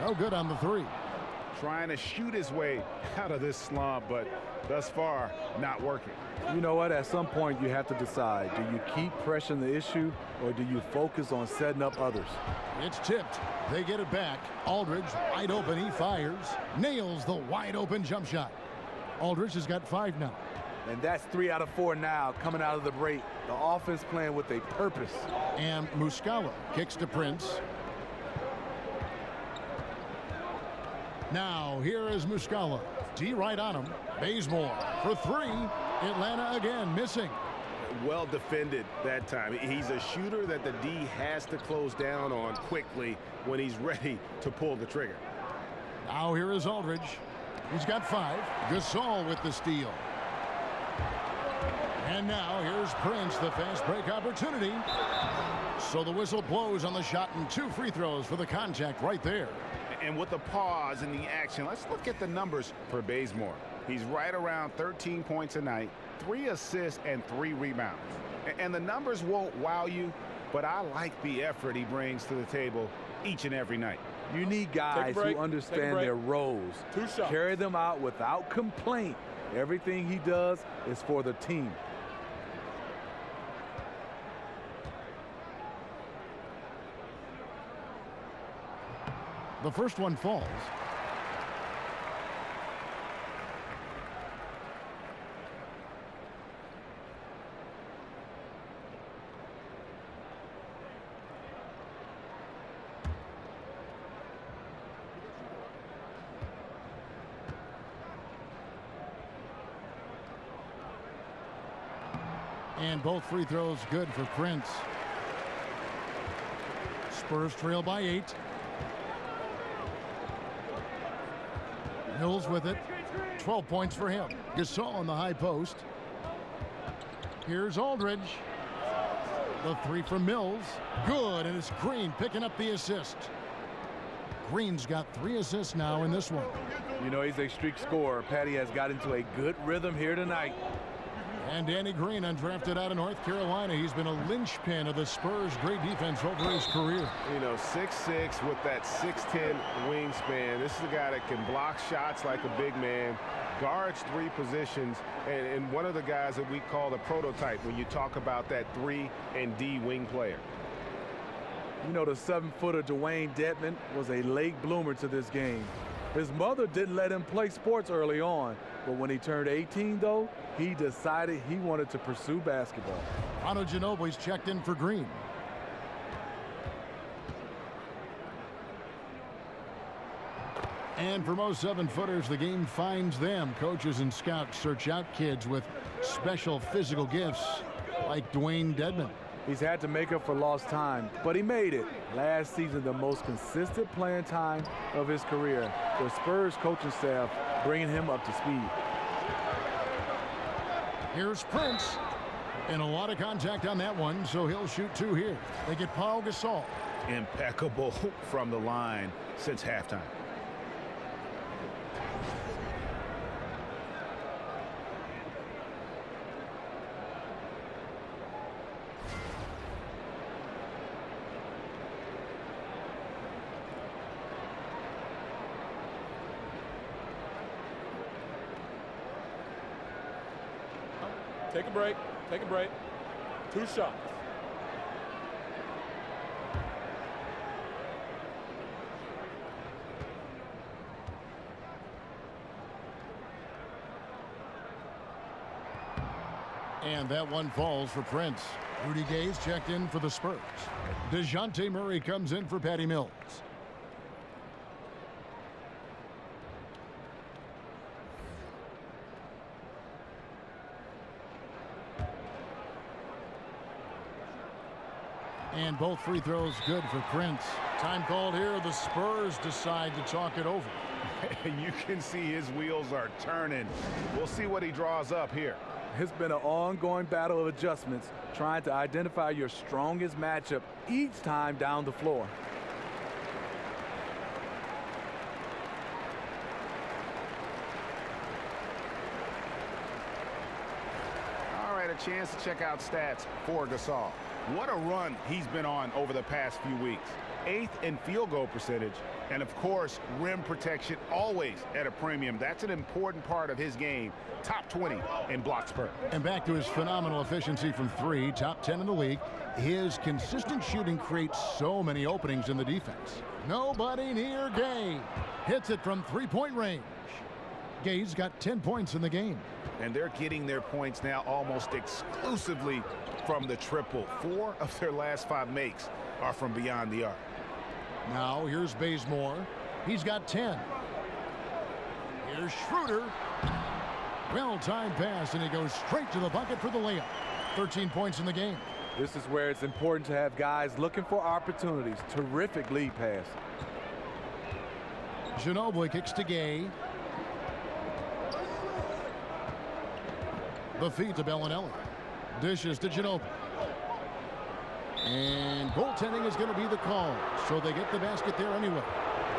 No good on the three. Trying to shoot his way out of this slump, but thus far not working. You know what? At some point you have to decide. Do you keep pressing the issue or do you focus on setting up others? It's tipped. They get it back. Aldridge wide open. He fires. Nails the wide open jump shot. Aldridge has got 5 now. And that's 3 out of 4 now coming out of the break. The offense playing with a purpose. And Muscala kicks to Prince. Now here is Muscala. D right on him. Bazemore for 3. Atlanta again missing. Well defended that time. He's a shooter that the D has to close down on quickly when he's ready to pull the trigger. Now here is Aldridge. He's got 5. Gasol with the steal. And now here's Prince, the fast break opportunity. So the whistle blows on the shot and 2 free throws for the contact right there. And with the pause in the action, let's look at the numbers for Bazemore. He's right around 13 points a night, 3 assists and 3 rebounds. And the numbers won't wow you, but I like the effort he brings to the table each and every night. You need guys who understand their roles. 2 shots. Carry them out without complaint. Everything he does is for the team. The first one falls. And both free throws good for Prince. Spurs trail by 8. Mills with it. 12 points for him. Gasol on the high post. Here's Aldridge. The 3 from Mills. Good, and it's Green picking up the assist. Green's got 3 assists now in this one. You know, he's a streak scorer. Patty has got into a good rhythm here tonight. And Danny Green, undrafted out of North Carolina. He's been a linchpin of the Spurs' great defense over his career. You know, 6'6" with that 6'10" wingspan. This is a guy that can block shots like a big man, guards 3 positions, and one of the guys that we call the prototype when you talk about that 3 and D wing player. You know, the 7-footer Dwayne Dedmon was a late bloomer to this game. His mother didn't let him play sports early on, but when he turned 18, though, he decided he wanted to pursue basketball. Manu Ginobili's checked in for Green. And for most 7-footers, the game finds them. Coaches and scouts search out kids with special physical gifts like Dwayne Dedmon. He's had to make up for lost time, but he made it. Last season, the most consistent playing time of his career. The Spurs coaching staff bringing him up to speed. Here's Prince. And a lot of contact on that one, so he'll shoot 2 here. They get Paul Gasol. Impeccable from the line since halftime. Take a break. Take a break. 2 shots. And that one falls for Prince. Rudy Gay's checked in for the Spurs. DeJounte Murray comes in for Patty Mills. And both free throws good for Prince. Time called here. The Spurs decide to talk it over. You can see his wheels are turning. We'll see what he draws up here. It's been an ongoing battle of adjustments, trying to identify your strongest matchup each time down the floor. All right, a chance to check out stats for Gasol. What a run he's been on over the past few weeks. 8th in field goal percentage, and of course, rim protection always at a premium. That's an important part of his game. Top 20 in blocks per. And back to his phenomenal efficiency from 3, top 10 in the league. His consistent shooting creates so many openings in the defense. Nobody near Gay. Hits it from 3-point range. Gay's got 10 points in the game. And they're getting their points now almost exclusively from the triple. 4 of their last 5 makes are from beyond the arc. Now here's Bazemore. He's got 10. Here's Schroeder. Well-timed pass, and he goes straight to the bucket for the layup. 13 points in the game. This is where it's important to have guys looking for opportunities. Terrific lead pass. Ginobili kicks to Gay. The feed to Bellinelli. Dishes to Ginobili. And goaltending is going to be the call, so they get the basket there anyway.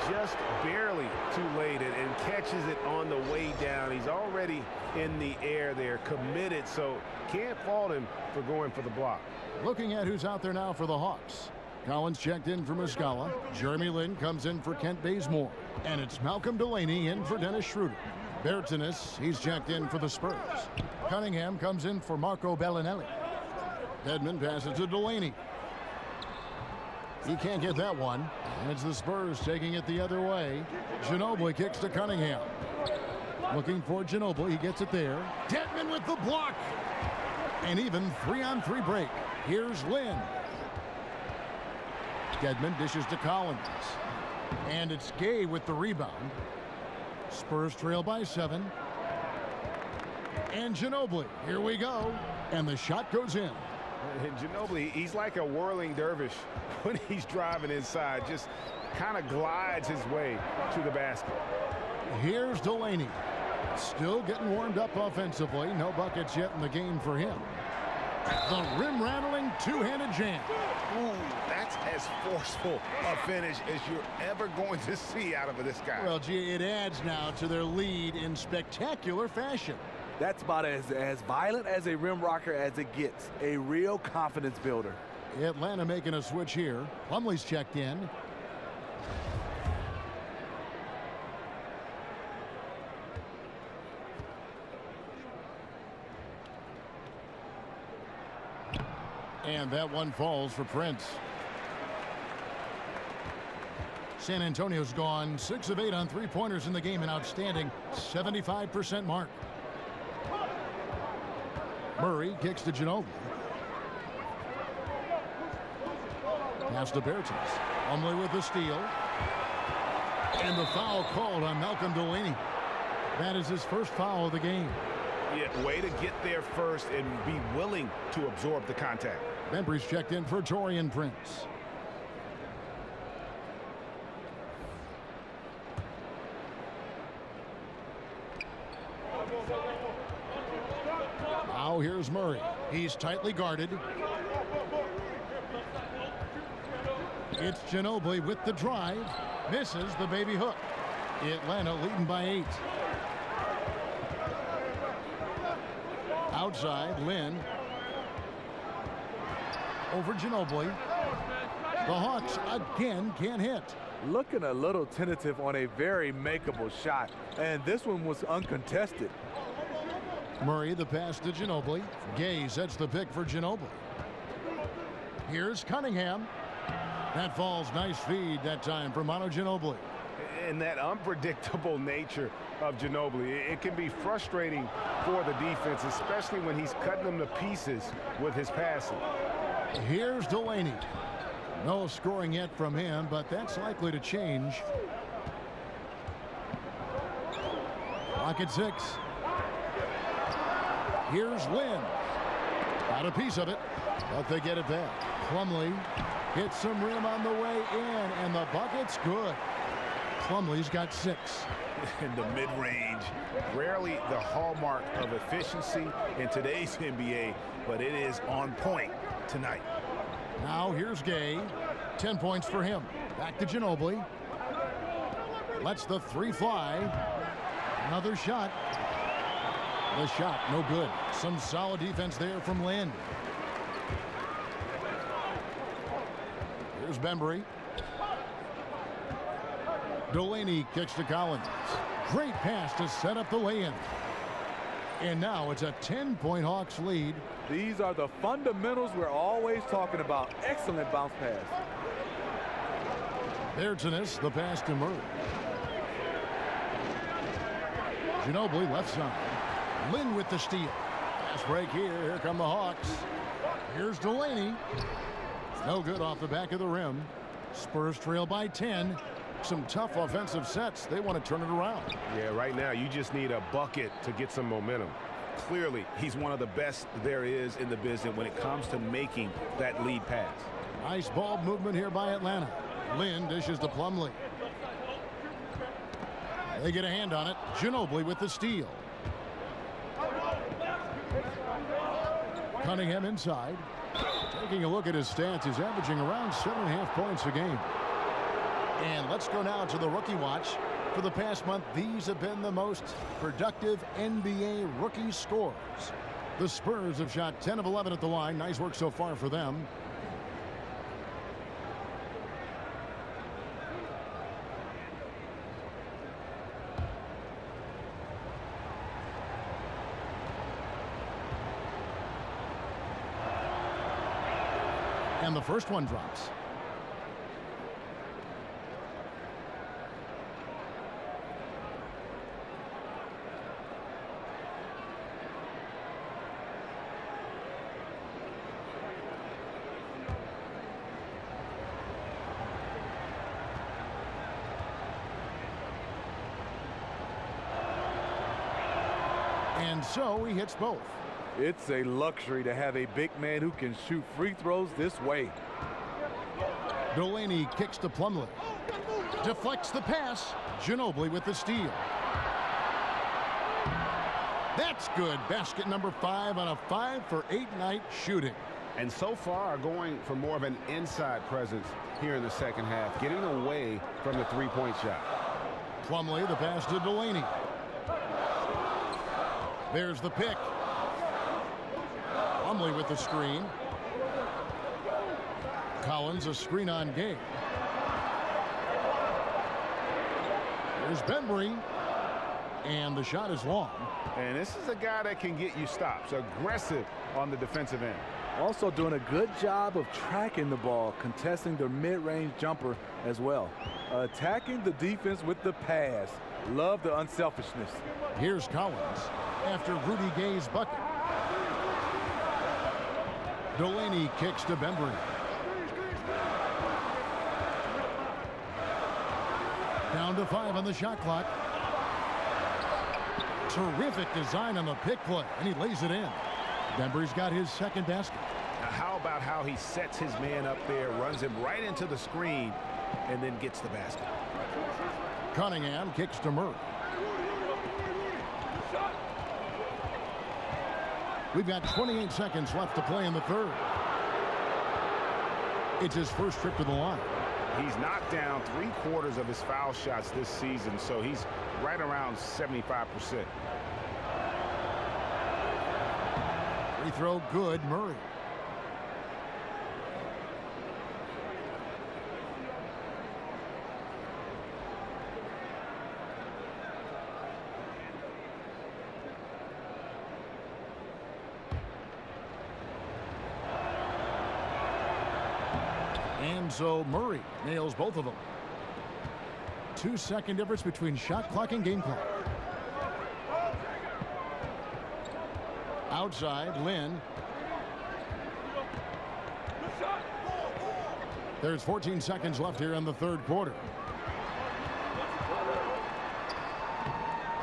Just barely too late and catches it on the way down. He's already in the air there, committed, so can't fault him for going for the block. Looking at who's out there now for the Hawks. Collins checked in for Muscala. Jeremy Lin comes in for Kent Bazemore. And it's Malcolm Delaney in for Dennis Schroeder. Bertanis, he's checked in for the Spurs. Cunningham comes in for Marco Bellinelli. Dedmon passes to Delaney. He can't get that one. And it's the Spurs taking it the other way. Ginobili kicks to Cunningham. Looking for Ginobili. He gets it there. Dedmon with the block. And even 3-on-3 break. Here's Lin. Dedmon dishes to Collins. And it's Gay with the rebound. Spurs trail by 7. And Ginobili. Here we go. And the shot goes in. And Ginobili, he's like a whirling dervish when he's driving inside. Just kind of glides his way to the basket. Here's Delaney. Still getting warmed up offensively. No buckets yet in the game for him. The rim-rattling two-handed jam. Ooh, that's as forceful a finish as you're ever going to see out of this guy. Well, gee, it adds now to their lead in spectacular fashion. That's about as violent as a rim rocker as it gets. A real confidence builder. Atlanta making a switch here. Plumlee's checked in. And that one falls for Prince. San Antonio's gone 6 of 8 on three-pointers in the game, an outstanding 75% mark. Murray kicks to Ginobili. Pass to Bertens. Plumlee with the steal. And the foul called on Malcolm Delaney. That is his first foul of the game. Yeah, way to get there first and be willing to absorb the contact. Bembry's checked in for Torian Prince. Now here's Murray. He's tightly guarded. It's Ginobili with the drive. Misses the baby hook. Atlanta leading by 8. Outside, Lynn. Over Ginobili. The Hawks again can't hit. Looking a little tentative on a very makeable shot, and this one was uncontested. Murray, the pass to Ginobili. Gay sets the pick for Ginobili. Here's Cunningham. That falls. Nice feed that time for Manu Ginobili. And that unpredictable nature of Ginobili, it can be frustrating for the defense, especially when he's cutting them to pieces with his passing. Here's Delaney. No scoring yet from him, but that's likely to change. Clock at 6. Here's Lynn. Got a piece of it, but they get it back. Plumlee hits some rim on the way in, and the bucket's good. Plumlee's got 6. In the mid-range, rarely the hallmark of efficiency in today's NBA, but it is on point tonight. Now here's Gay. 10 points for him. Back to Ginobili. Lets the 3 fly. Another shot. The shot, no good. Some solid defense there from Lynn. Here's Bembry. Delaney kicks to Collins. Great pass to set up the lay-in. And now it's a 10-point Hawks lead. These are the fundamentals we're always talking about. Excellent bounce pass. Bertans, the pass to Murray. Ginobili left side. Lynn with the steal. Fast break here. Here come the Hawks. Here's Delaney. No good off the back of the rim. Spurs trail by 10. Some tough offensive sets. They want to turn it around. Yeah, right now you just need a bucket to get some momentum. Clearly, he's one of the best there is in the business when it comes to making that lead pass. Nice ball movement here by Atlanta. Lynn dishes to Plumlee. They get a hand on it. Ginobili with the steal. Cunningham inside. Taking a look at his stats, he's averaging around 7.5 points a game. And let's go now to the rookie watch. For the past month, these have been the most productive NBA rookie scores. The Spurs have shot 10 of 11 at the line. Nice work so far for them. And the first one drops. And so he hits both. It's a luxury to have a big man who can shoot free throws this way. Delaney kicks to Plumlee. Deflects the pass. Ginobili with the steal. That's good. Basket number 5 on a 5-for-8 night shooting. And so far going for more of an inside presence here in the second half, getting away from the three-point shot. Plumlee, the pass to Delaney. There's the pick. Plumlee with the screen. Collins, a screen on Gay. Here's Bembry. And the shot is long. And this is a guy that can get you stops. Aggressive on the defensive end. Also doing a good job of tracking the ball, contesting the mid-range jumper as well. Attacking the defense with the pass. Love the unselfishness. Here's Collins after Rudy Gay's bucket. Delaney kicks to Bembry. Down to 5 on the shot clock. Terrific design on the pick play, and he lays it in. Denver's got his second basket. Now, how about how he sets his man up there, runs him right into the screen, and then gets the basket. Cunningham kicks to Murray. We've got 28 seconds left to play in the third. It's his first trip to the line. He's knocked down 3/4 of his foul shots this season, so he's right around 75%. Free throw good, Murray. And so Murray nails both of them. 2-second difference between shot clock and game clock. Outside, Lynn. There's 14 seconds left here in the third quarter.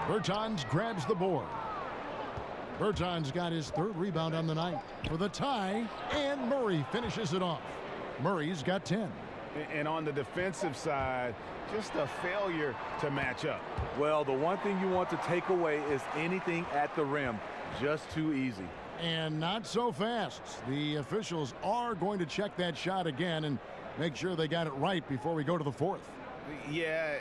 Bertans grabs the board. Bertans got his third rebound on the night for the tie, and Murray finishes it off. Murray's got 10. And on the defensive side, just a failure to match up. Well, the one thing you want to take away is anything at the rim. Just too easy. And not so fast. The officials are going to check that shot again and make sure they got it right before we go to the fourth. Yeah,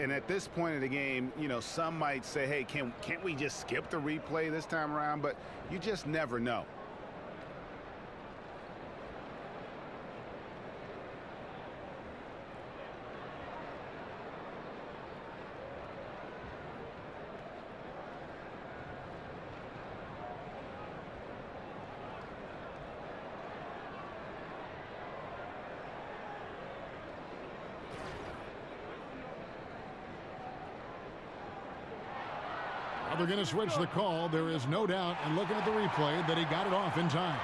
and at this point of the game, you know, some might say, hey, can't we just skip the replay this time around? But you just never know. They're going to switch the call. There is no doubt, and looking at the replay, that he got it off in time.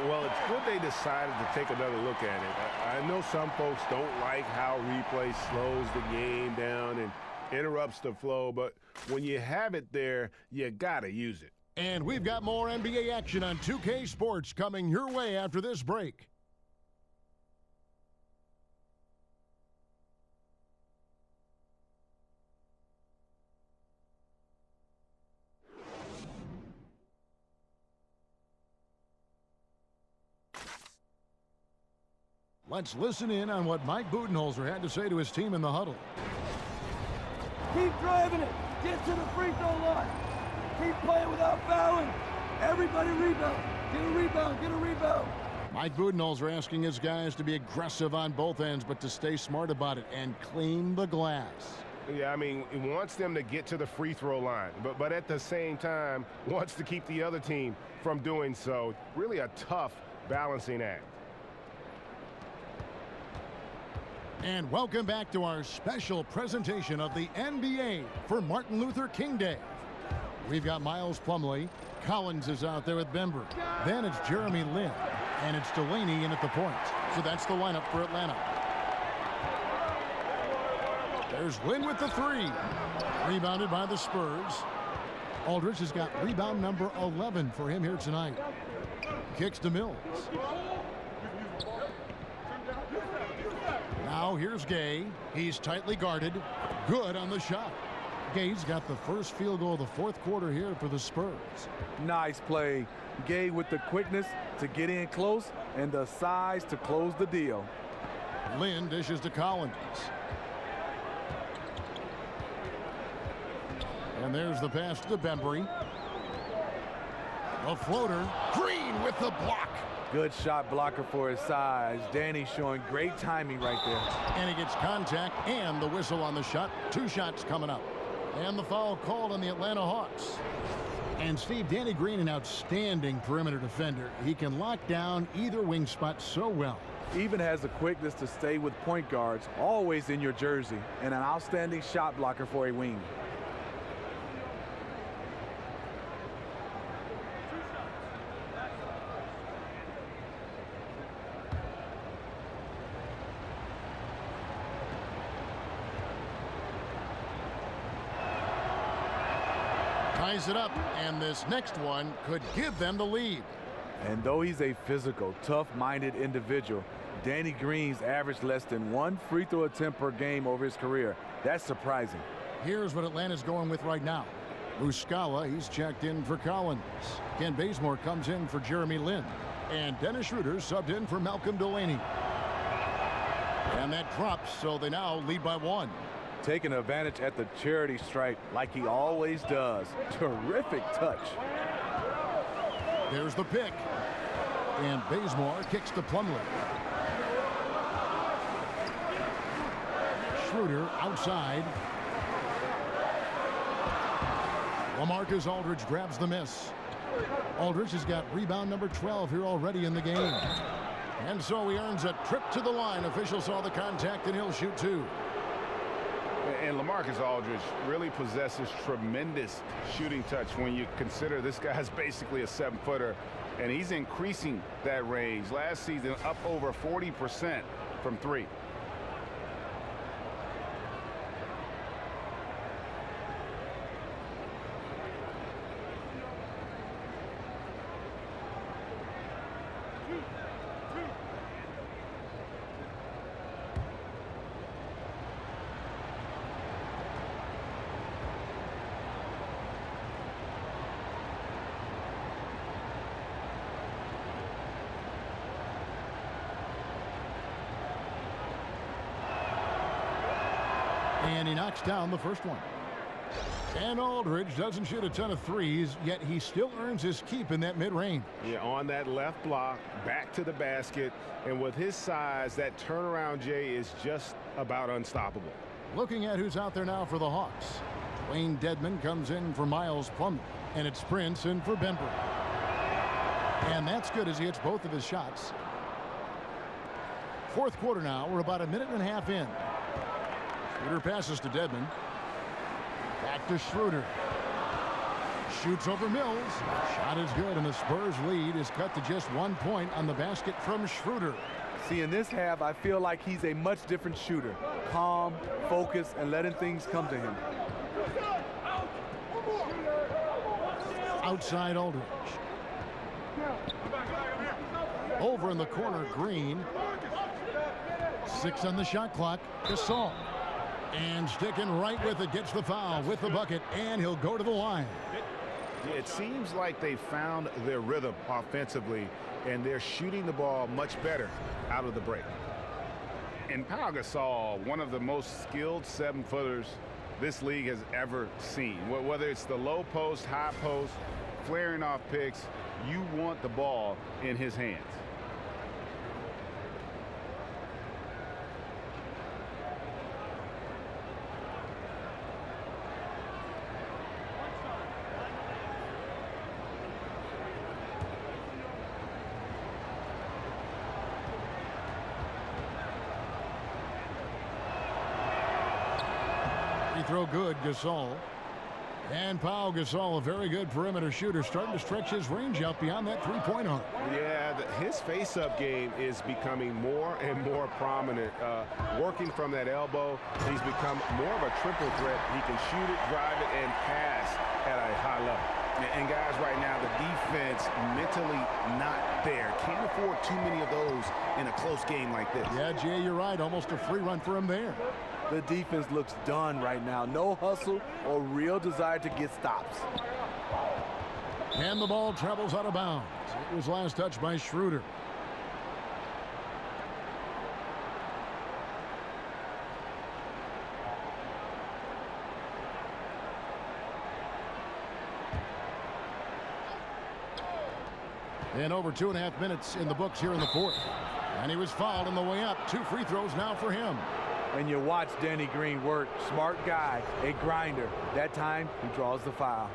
Well, it's good they decided to take another look at it. I know some folks don't like how replay slows the game down and interrupts the flow, but when you have it there, you got to use it. And we've got more NBA action on 2K Sports coming your way after this break. Let's listen in on what Mike Budenholzer had to say to his team in the huddle. Keep driving it. Get to the free throw line. Keep playing without fouling. Everybody rebound. Get a rebound. Get a rebound. Mike Budenholzer asking his guys to be aggressive on both ends, but to stay smart about it and clean the glass. Yeah, I mean, he wants them to get to the free throw line, but at the same time, wants to keep the other team from doing so. Really a tough balancing act. And welcome back to our special presentation of the NBA for Martin Luther King Day. We've got Miles Plumlee. Collins is out there with Bember. Then it's Jeremy Lin. And it's Delaney in at the point. So that's the lineup for Atlanta. There's Lin with the three. Rebounded by the Spurs. Aldridge has got rebound number 11 for him here tonight. Kicks to Mills. Now here's Gay. He's tightly guarded. Good on the shot. Gay's got the first field goal of the fourth quarter here for the Spurs. Nice play. Gay with the quickness to get in close and the size to close the deal. Lynn dishes to Collins. And there's the pass to Bembry. A floater. Green with the block. Good shot blocker for his size. Danny showing great timing right there. And he gets contact and the whistle on the shot. 2 shots coming up. And the foul called on the Atlanta Hawks. And Steve, Danny Green, an outstanding perimeter defender. He can lock down either wing spot so well. Even has the quickness to stay with point guards, always in your jersey, and an outstanding shot blocker for a wing. ties it up, and this next one could give them the lead. And though he's a physical, tough-minded individual, Danny Green's averaged less than 1 free throw attempt per game over his career. That's surprising. Here's what Atlanta's going with right now. Muscala, he's checked in for Collins. Ken Bazemore comes in for Jeremy Lin. And Dennis Schroeder subbed in for Malcolm Delaney. And that drops, so they now lead by 1. Taking advantage at the charity stripe like he always does. Terrific touch. There's the pick. And Bazemore kicks to Plumlee. Schroeder outside. LaMarcus Aldridge grabs the miss. Aldridge has got rebound number 12 here already in the game. And so he earns a trip to the line. Officials saw the contact, and he'll shoot 2. And LaMarcus Aldridge really possesses tremendous shooting touch when you consider this guy's basically a 7-footer, and he's increasing that range. Last season, up over 40% from 3. And he knocks down the first one. And Aldridge doesn't shoot a ton of threes, yet he still earns his keep in that mid-range. Yeah, on that left block, back to the basket. And with his size, that turnaround, Jay, is just about unstoppable. Looking at who's out there now for the Hawks. Wayne Dedman comes in for Miles Plumlee. And it's Prince in for Bembry. And that's good as he hits both of his shots. Fourth quarter now. We're about a minute and a half in. Schroeder passes to Dedman. Back to Schroeder. Shoots over Mills. Shot is good, and the Spurs lead is cut to just 1 point on the basket from Schroeder. See, in this half, I feel like he's a much different shooter. Calm, focused, and letting things come to him. Outside Aldridge. Over in the corner, Green. 6 on the shot clock. Gasol. And sticking right with it, gets the foul with the bucket, and he'll go to the line. It seems like they found their rhythm offensively, and they're shooting the ball much better out of the break. And Pau Gasol, one of the most skilled 7-footers this league has ever seen. Whether it's the low post, high post, flaring off picks, you want the ball in his hands. Throw good, Gasol. And Pau Gasol, a very good perimeter shooter, starting to stretch his range out beyond that 3-point arc. Yeah, his face-up game is becoming more and more prominent. Working from that elbow, he's become more of a triple threat. He can shoot it, drive it, and pass at a high level. And guys, right now, the defense mentally not there. Can't afford too many of those in a close game like this. Yeah, Jay, you're right. Almost a free run for him there. The defense looks done right now. No hustle or real desire to get stops. And the ball travels out of bounds. It was last touched by Schroeder. And over 2.5 minutes in the books here in the fourth. And he was fouled on the way up. 2 free throws now for him. And you watch Danny Green work. Smart guy, a grinder. That time, he draws the foul.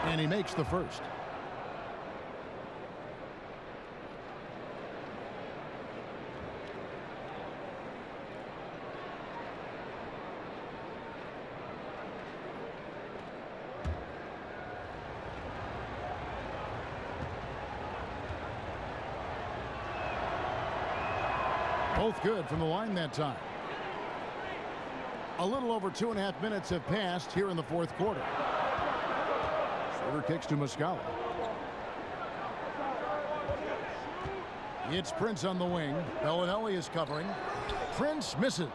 And he makes the first. Both good from the line that time. A little over 2.5 minutes have passed here in the fourth quarter. Schroeder kicks to Muscala. It's Prince on the wing. Bellinelli is covering. Prince misses.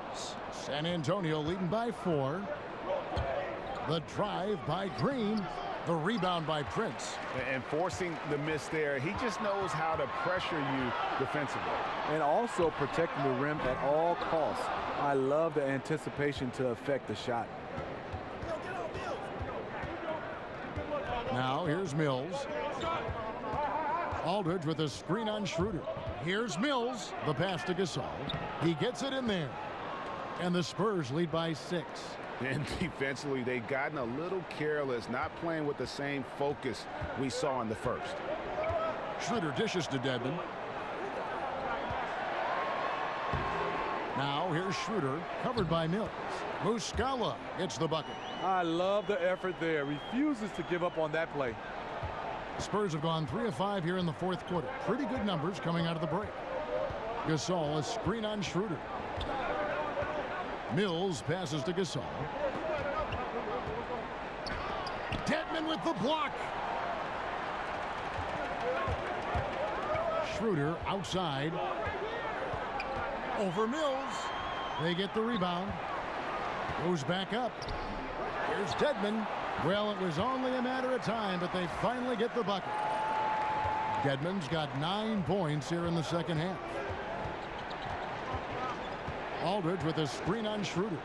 San Antonio leading by 4. The drive by Green. The rebound by Prince. And forcing the miss there, he just knows how to pressure you defensively. And also protecting the rim at all costs. I love the anticipation to affect the shot. Now here's Mills. Aldridge with a screen on Schroeder. Here's Mills. The pass to Gasol. He gets it in there. And the Spurs lead by 6. And defensively, they've gotten a little careless, not playing with the same focus we saw in the first. Schroeder dishes to Dedmon. Now here's Schroeder, covered by Mills. Muscala gets the bucket. I love the effort there. Refuses to give up on that play. Spurs have gone 3 of 5 here in the fourth quarter. Pretty good numbers coming out of the break. Gasol, a screen on Schroeder. Mills passes to Gasol. Dedmon with the block. Schroeder outside. Over Mills. They get the rebound. Goes back up. Here's Dedmon. Well, it was only a matter of time, but they finally get the bucket. Dedmon's got 9 points here in the second half. Aldridge with a screen on Schroeder.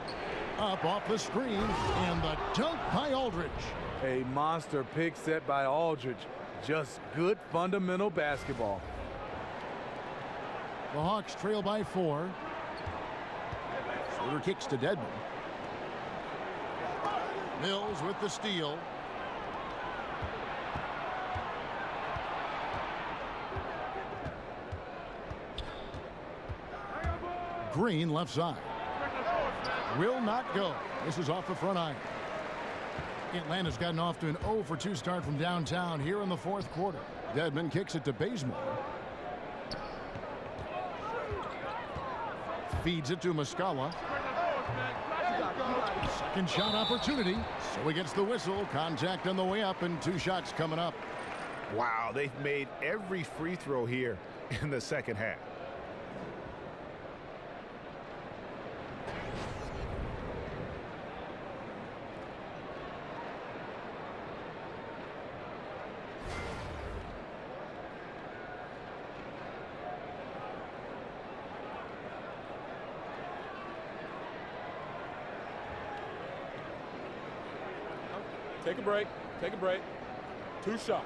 Up off the screen, and the dunk by Aldridge. A monster pick set by Aldridge. Just good fundamental basketball. The Hawks trail by 4. Schroeder kicks to Dedmon. Mills with the steal. Green left side. Will not go. This is off the front iron. Atlanta's gotten off to an 0 for 2 start from downtown here in the fourth quarter. Dedmon kicks it to Bazemore. Feeds it to Muscala. Second shot opportunity. So he gets the whistle. Contact on the way up and 2 shots coming up. Wow, they've made every free throw here in the second half. Take a break. Take a break. 2 shots.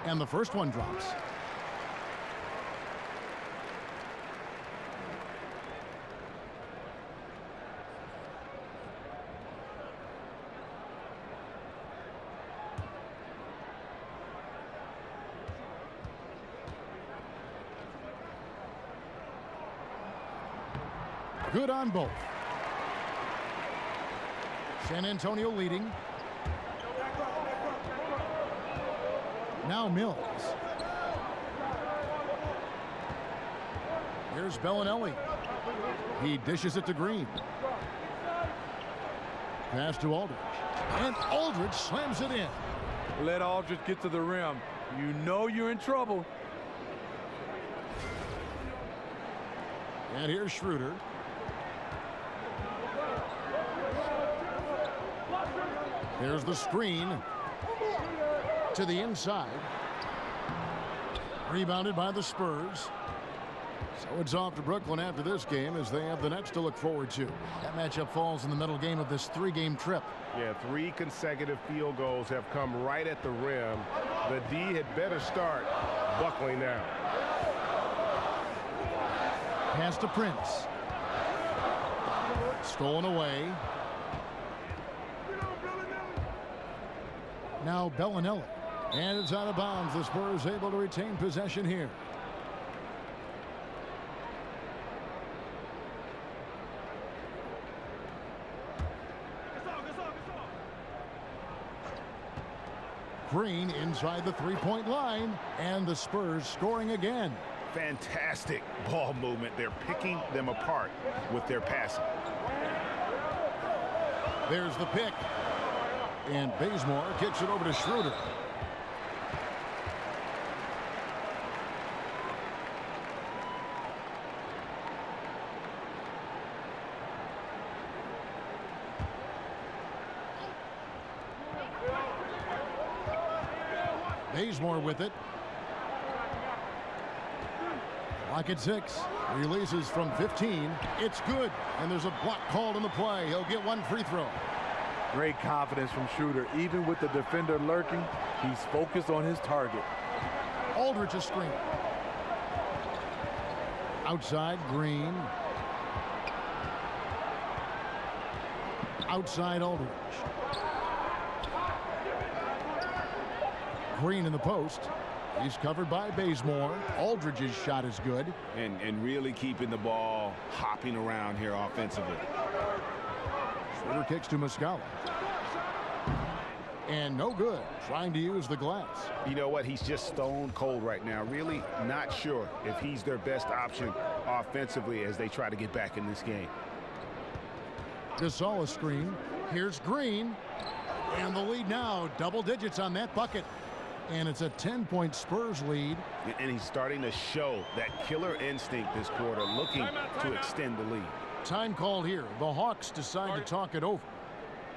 And the first one drops. Good on both. San Antonio leading. Now Mills. Here's Bellinelli. He dishes it to Green. Pass to Aldridge. And Aldridge slams it in. Let Aldridge get to the rim. You know you're in trouble. And here's Schroeder. There's the screen to the inside. Rebounded by the Spurs. So it's off to Brooklyn after this game as they have the Nets to look forward to. That matchup falls in the middle game of this 3-game trip. Yeah, 3 consecutive field goals have come right at the rim. The D had better start buckling now. Pass to Prince. Stolen away. Now Bellinelli. And it's out of bounds. The Spurs able to retain possession here. Green inside the three-point line, and the Spurs scoring again. Fantastic ball movement. They're picking them apart with their passing. There's the pick. And Bazemore kicks it over to Schroeder. Bazemore with it. Clock at 6. Releases from 15. It's good. And there's a block called on the play. He'll get one free throw. Great confidence from Schroeder. Even with the defender lurking, he's focused on his target. Aldridge's screen. Outside, Green. Outside, Aldridge. Green in the post. He's covered by Bazemore. Aldridge's shot is good. And really keeping the ball hopping around here offensively. Schroeder kicks to Muscala. And no good. Trying to use the glass. You know what? He's just stone cold right now. Really not sure if he's their best option offensively as they try to get back in this game. Gasol screen. Here's Green. And the lead now. Double digits on that bucket. And it's a 10-point Spurs lead. And he's starting to show that killer instinct this quarter, looking to extend the lead. Time called here. The Hawks decide to talk it over.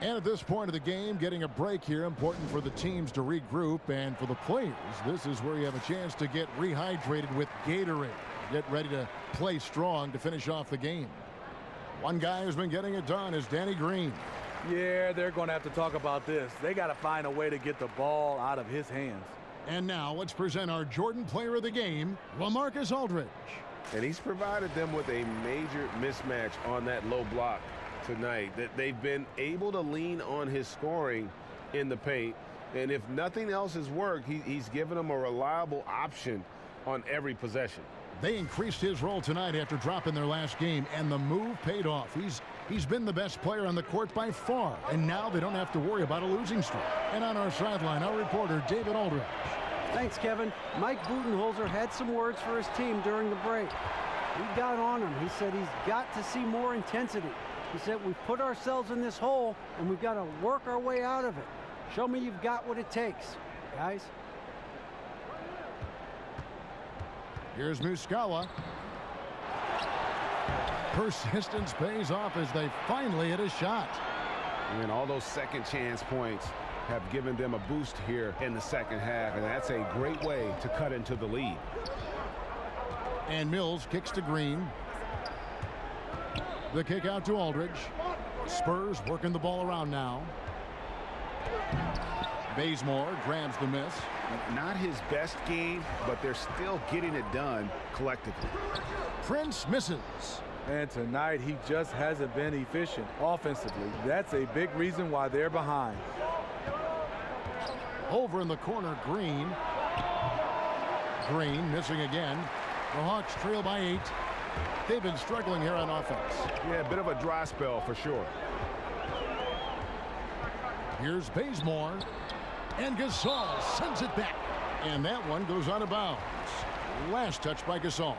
And at this point of the game, getting a break here, important for the teams to regroup. And for the players, this is where you have a chance to get rehydrated with Gatorade. Get ready to play strong to finish off the game. One guy who's been getting it done is Danny Green. Yeah, they're going to have to talk about this. They got to find a way to get the ball out of his hands. And now let's present our Jordan player of the game, LaMarcus Aldridge. And he's provided them with a major mismatch on that low block tonight. That they've been able to lean on his scoring in the paint. And if nothing else has worked, he's given them a reliable option on every possession. They increased his role tonight after dropping their last game, and the move paid off. He's been the best player on the court by far, and now they don't have to worry about a losing streak. And on our sideline, our reporter, David Aldridge. Thanks, Kevin. Mike Budenholzer had some words for his team during the break. He got on him. He said he's got to see more intensity. He said we've put ourselves in this hole, and we've got to work our way out of it. Show me you've got what it takes, guys. Here's Muscala. Persistence pays off as they finally hit a shot. And all those second chance points have given them a boost here in the second half, and that's a great way to cut into the lead. And Mills kicks to Green. The kick out to Aldridge. Spurs working the ball around now. Bazemore grabs the miss. Not his best game, but they're still getting it done collectively. Prince misses. And tonight, he just hasn't been efficient offensively. That's a big reason why they're behind. Over in the corner, Green. Green missing again. The Hawks trail by 8. They've been struggling here on offense. Yeah, a bit of a dry spell for sure. Here's Bazemore. And Gasol sends it back. And that one goes out of bounds. Last touch by Gasol.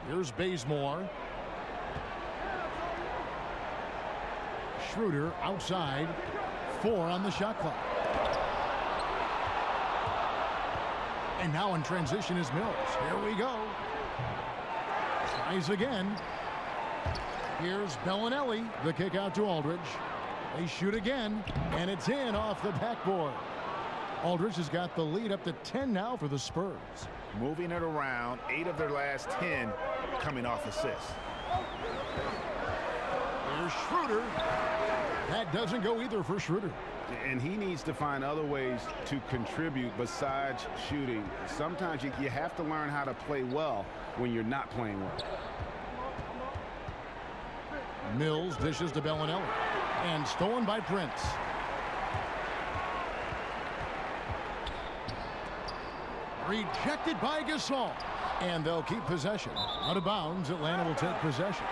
Here's Bazemore. Schroeder outside. 4 on the shot clock. And now in transition is Mills. Here we go. Tries again. Here's Bellinelli. The kick out to Aldridge. They shoot again. And it's in off the backboard. Aldridge has got the lead up to 10 now for the Spurs. Moving it around. 8 of their last 10 coming off assists. Here's Schroeder. That doesn't go either for Schroeder. And he needs to find other ways to contribute besides shooting. Sometimes you have to learn how to play well when you're not playing well. Mills dishes to Bellinelli. And stolen by Prince. Rejected by Gasol. And they'll keep possession. Out of bounds, Atlanta will take possession.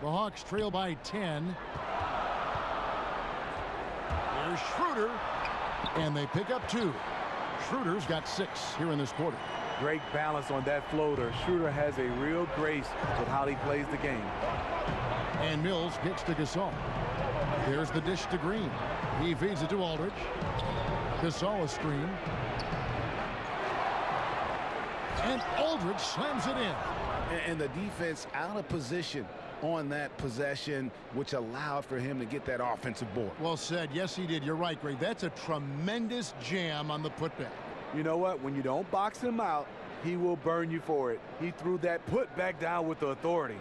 The Hawks trail by 10. Here's Schroeder, and they pick up 2. Schroeder's got 6 here in this quarter. Great balance on that floater. Schroeder has a real grace with how he plays the game. And Mills kicks to Gasol. There's the dish to Green. He feeds it to Aldridge. Gasol a screen. And Aldridge slams it in. And the defense out of position on that possession, which allowed for him to get that offensive board. Well said. Yes, he did. You're right, Greg. That's a tremendous jam on the putback. You know what? When you don't box him out, he will burn you for it. He threw that putback down with the authority.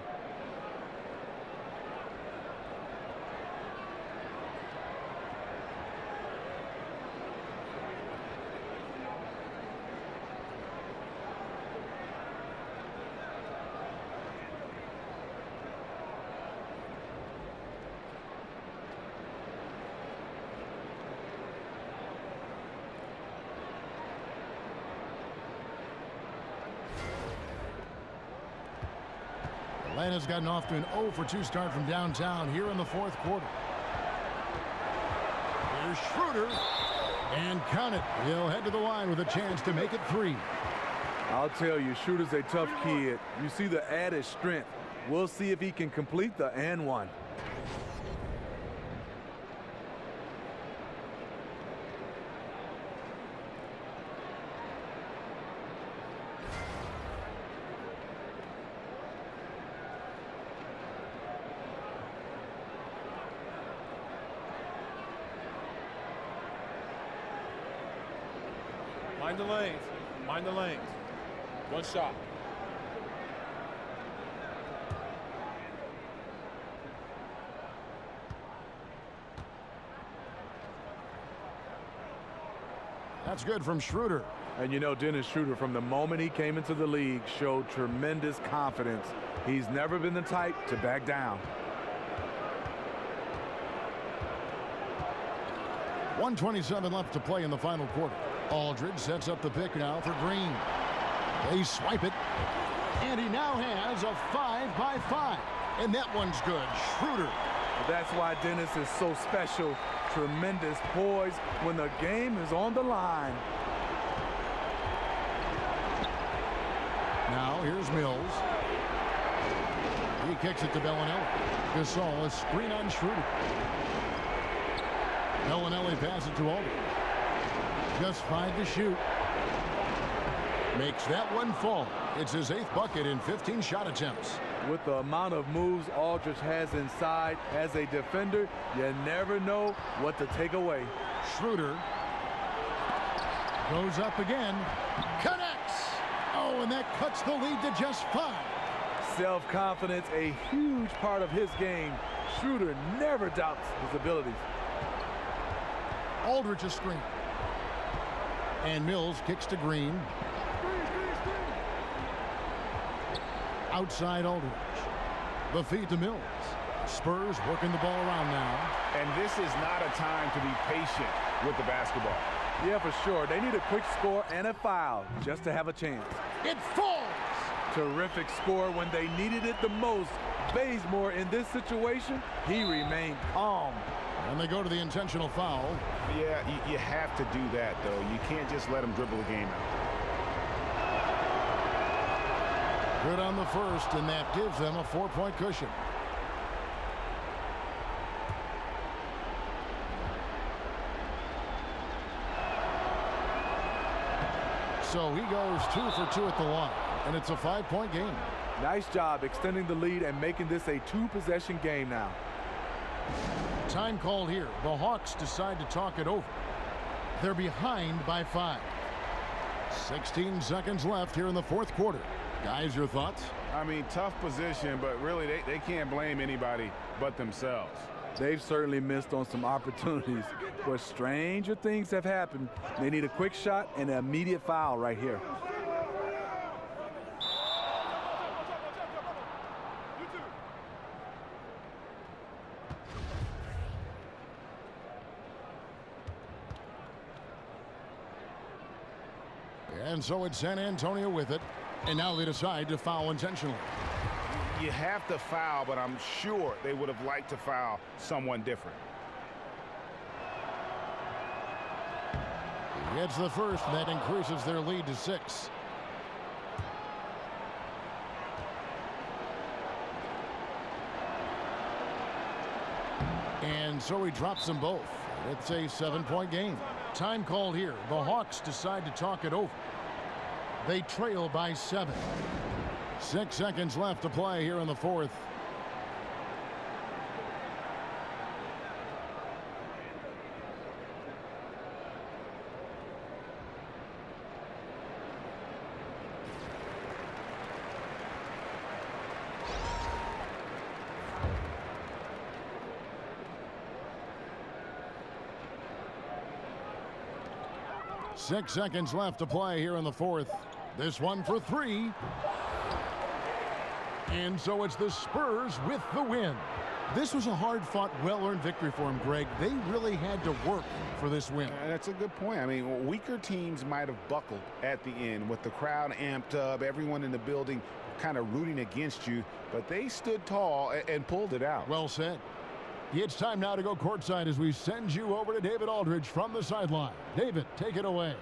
Atlanta's gotten off to an 0 for 2 start from downtown here in the 4th quarter. Here's Schroeder. And count it. He'll head to the line with a chance to make it 3. I'll tell you, Schroeder's a tough kid. You see the added strength. We'll see if he can complete the and one. Mind the lanes. Mind the lanes. One shot. That's good from Schroeder. And you know, Dennis Schroeder, from the moment he came into the league, showed tremendous confidence. He's never been the type to back down. 1:27 left to play in the final quarter. Aldridge sets up the pick now for Green. They swipe it. And he now has a 5-by-5. And that one's good. Schroeder. That's why Dennis is so special. Tremendous poise when the game is on the line. Now here's Mills. He kicks it to Bellinelli. Gasol, a screen on Schroeder. Bellinelli passes it to Aldridge. Just 5 to shoot. Makes that one fall. It's his 8th bucket in 15 shot attempts. With the amount of moves Aldridge has inside, as a defender, you never know what to take away. Schroeder goes up again. Connects. Oh, and that cuts the lead to just 5. Self-confidence, a huge part of his game. Schroeder never doubts his abilities. Aldridge a screen. And Mills kicks to Green. Outside Aldridge. The feed to Mills. Spurs working the ball around now. And this is not a time to be patient with the basketball. Yeah, for sure. They need a quick score and a foul just to have a chance. It falls! Terrific score when they needed it the most. Bazemore in this situation, he remained calm. And they go to the intentional foul. Yeah, you have to do that, though. You can't just let them dribble the game out. Good on the first, and that gives them a 4-point cushion. So he goes 2 for 2 at the line, and it's a 5-point game. Nice job extending the lead and making this a 2-possession game now. Time called here. The Hawks decide to talk it over. They're behind by 5. 16 seconds left here in the 4th quarter. Guys, your thoughts? I mean, tough position, but really they can't blame anybody but themselves. They've certainly missed on some opportunities, but stranger things have happened. They need a quick shot and an immediate foul right here. And so it's San Antonio with it. And now they decide to foul intentionally. You have to foul, but I'm sure they would have liked to foul someone different. He gets the first, and that increases their lead to 6. And so he drops them both. It's a 7-point game. Time called here. The Hawks decide to talk it over. They trail by 7. 6 seconds left to play here in the fourth. Six seconds left to play here in the fourth. This one for 3. And so it's the Spurs with the win. This was a hard-fought, well-earned victory for them, Greg. They really had to work for this win. That's a good point. I mean, weaker teams might have buckled at the end with the crowd amped up, everyone in the building kind of rooting against you, but they stood tall and pulled it out. Well said. It's time now to go courtside as we send you over to David Aldridge from the sideline. David, take it away.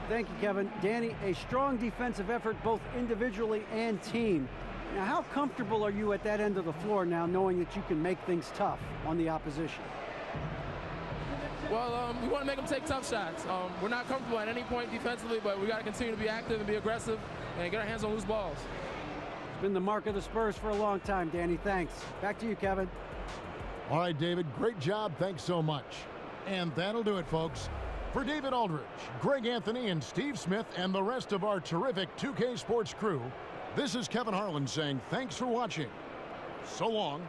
Thank you, Kevin. Danny, a strong defensive effort both individually and team. Now, how comfortable are you at that end of the floor now, knowing that you can make things tough on the opposition? Well, we want to make them take tough shots. We're not comfortable at any point defensively, but we got to continue to be active and be aggressive and get our hands on loose balls. It's been the mark of the Spurs for a long time, Danny. Thanks. Back to you, Kevin. All right, David, great job. Thanks so much. And that'll do it, folks. For David Aldridge, Greg Anthony, and Steve Smith, and the rest of our terrific 2K Sports crew, this is Kevin Harlan saying thanks for watching. So long.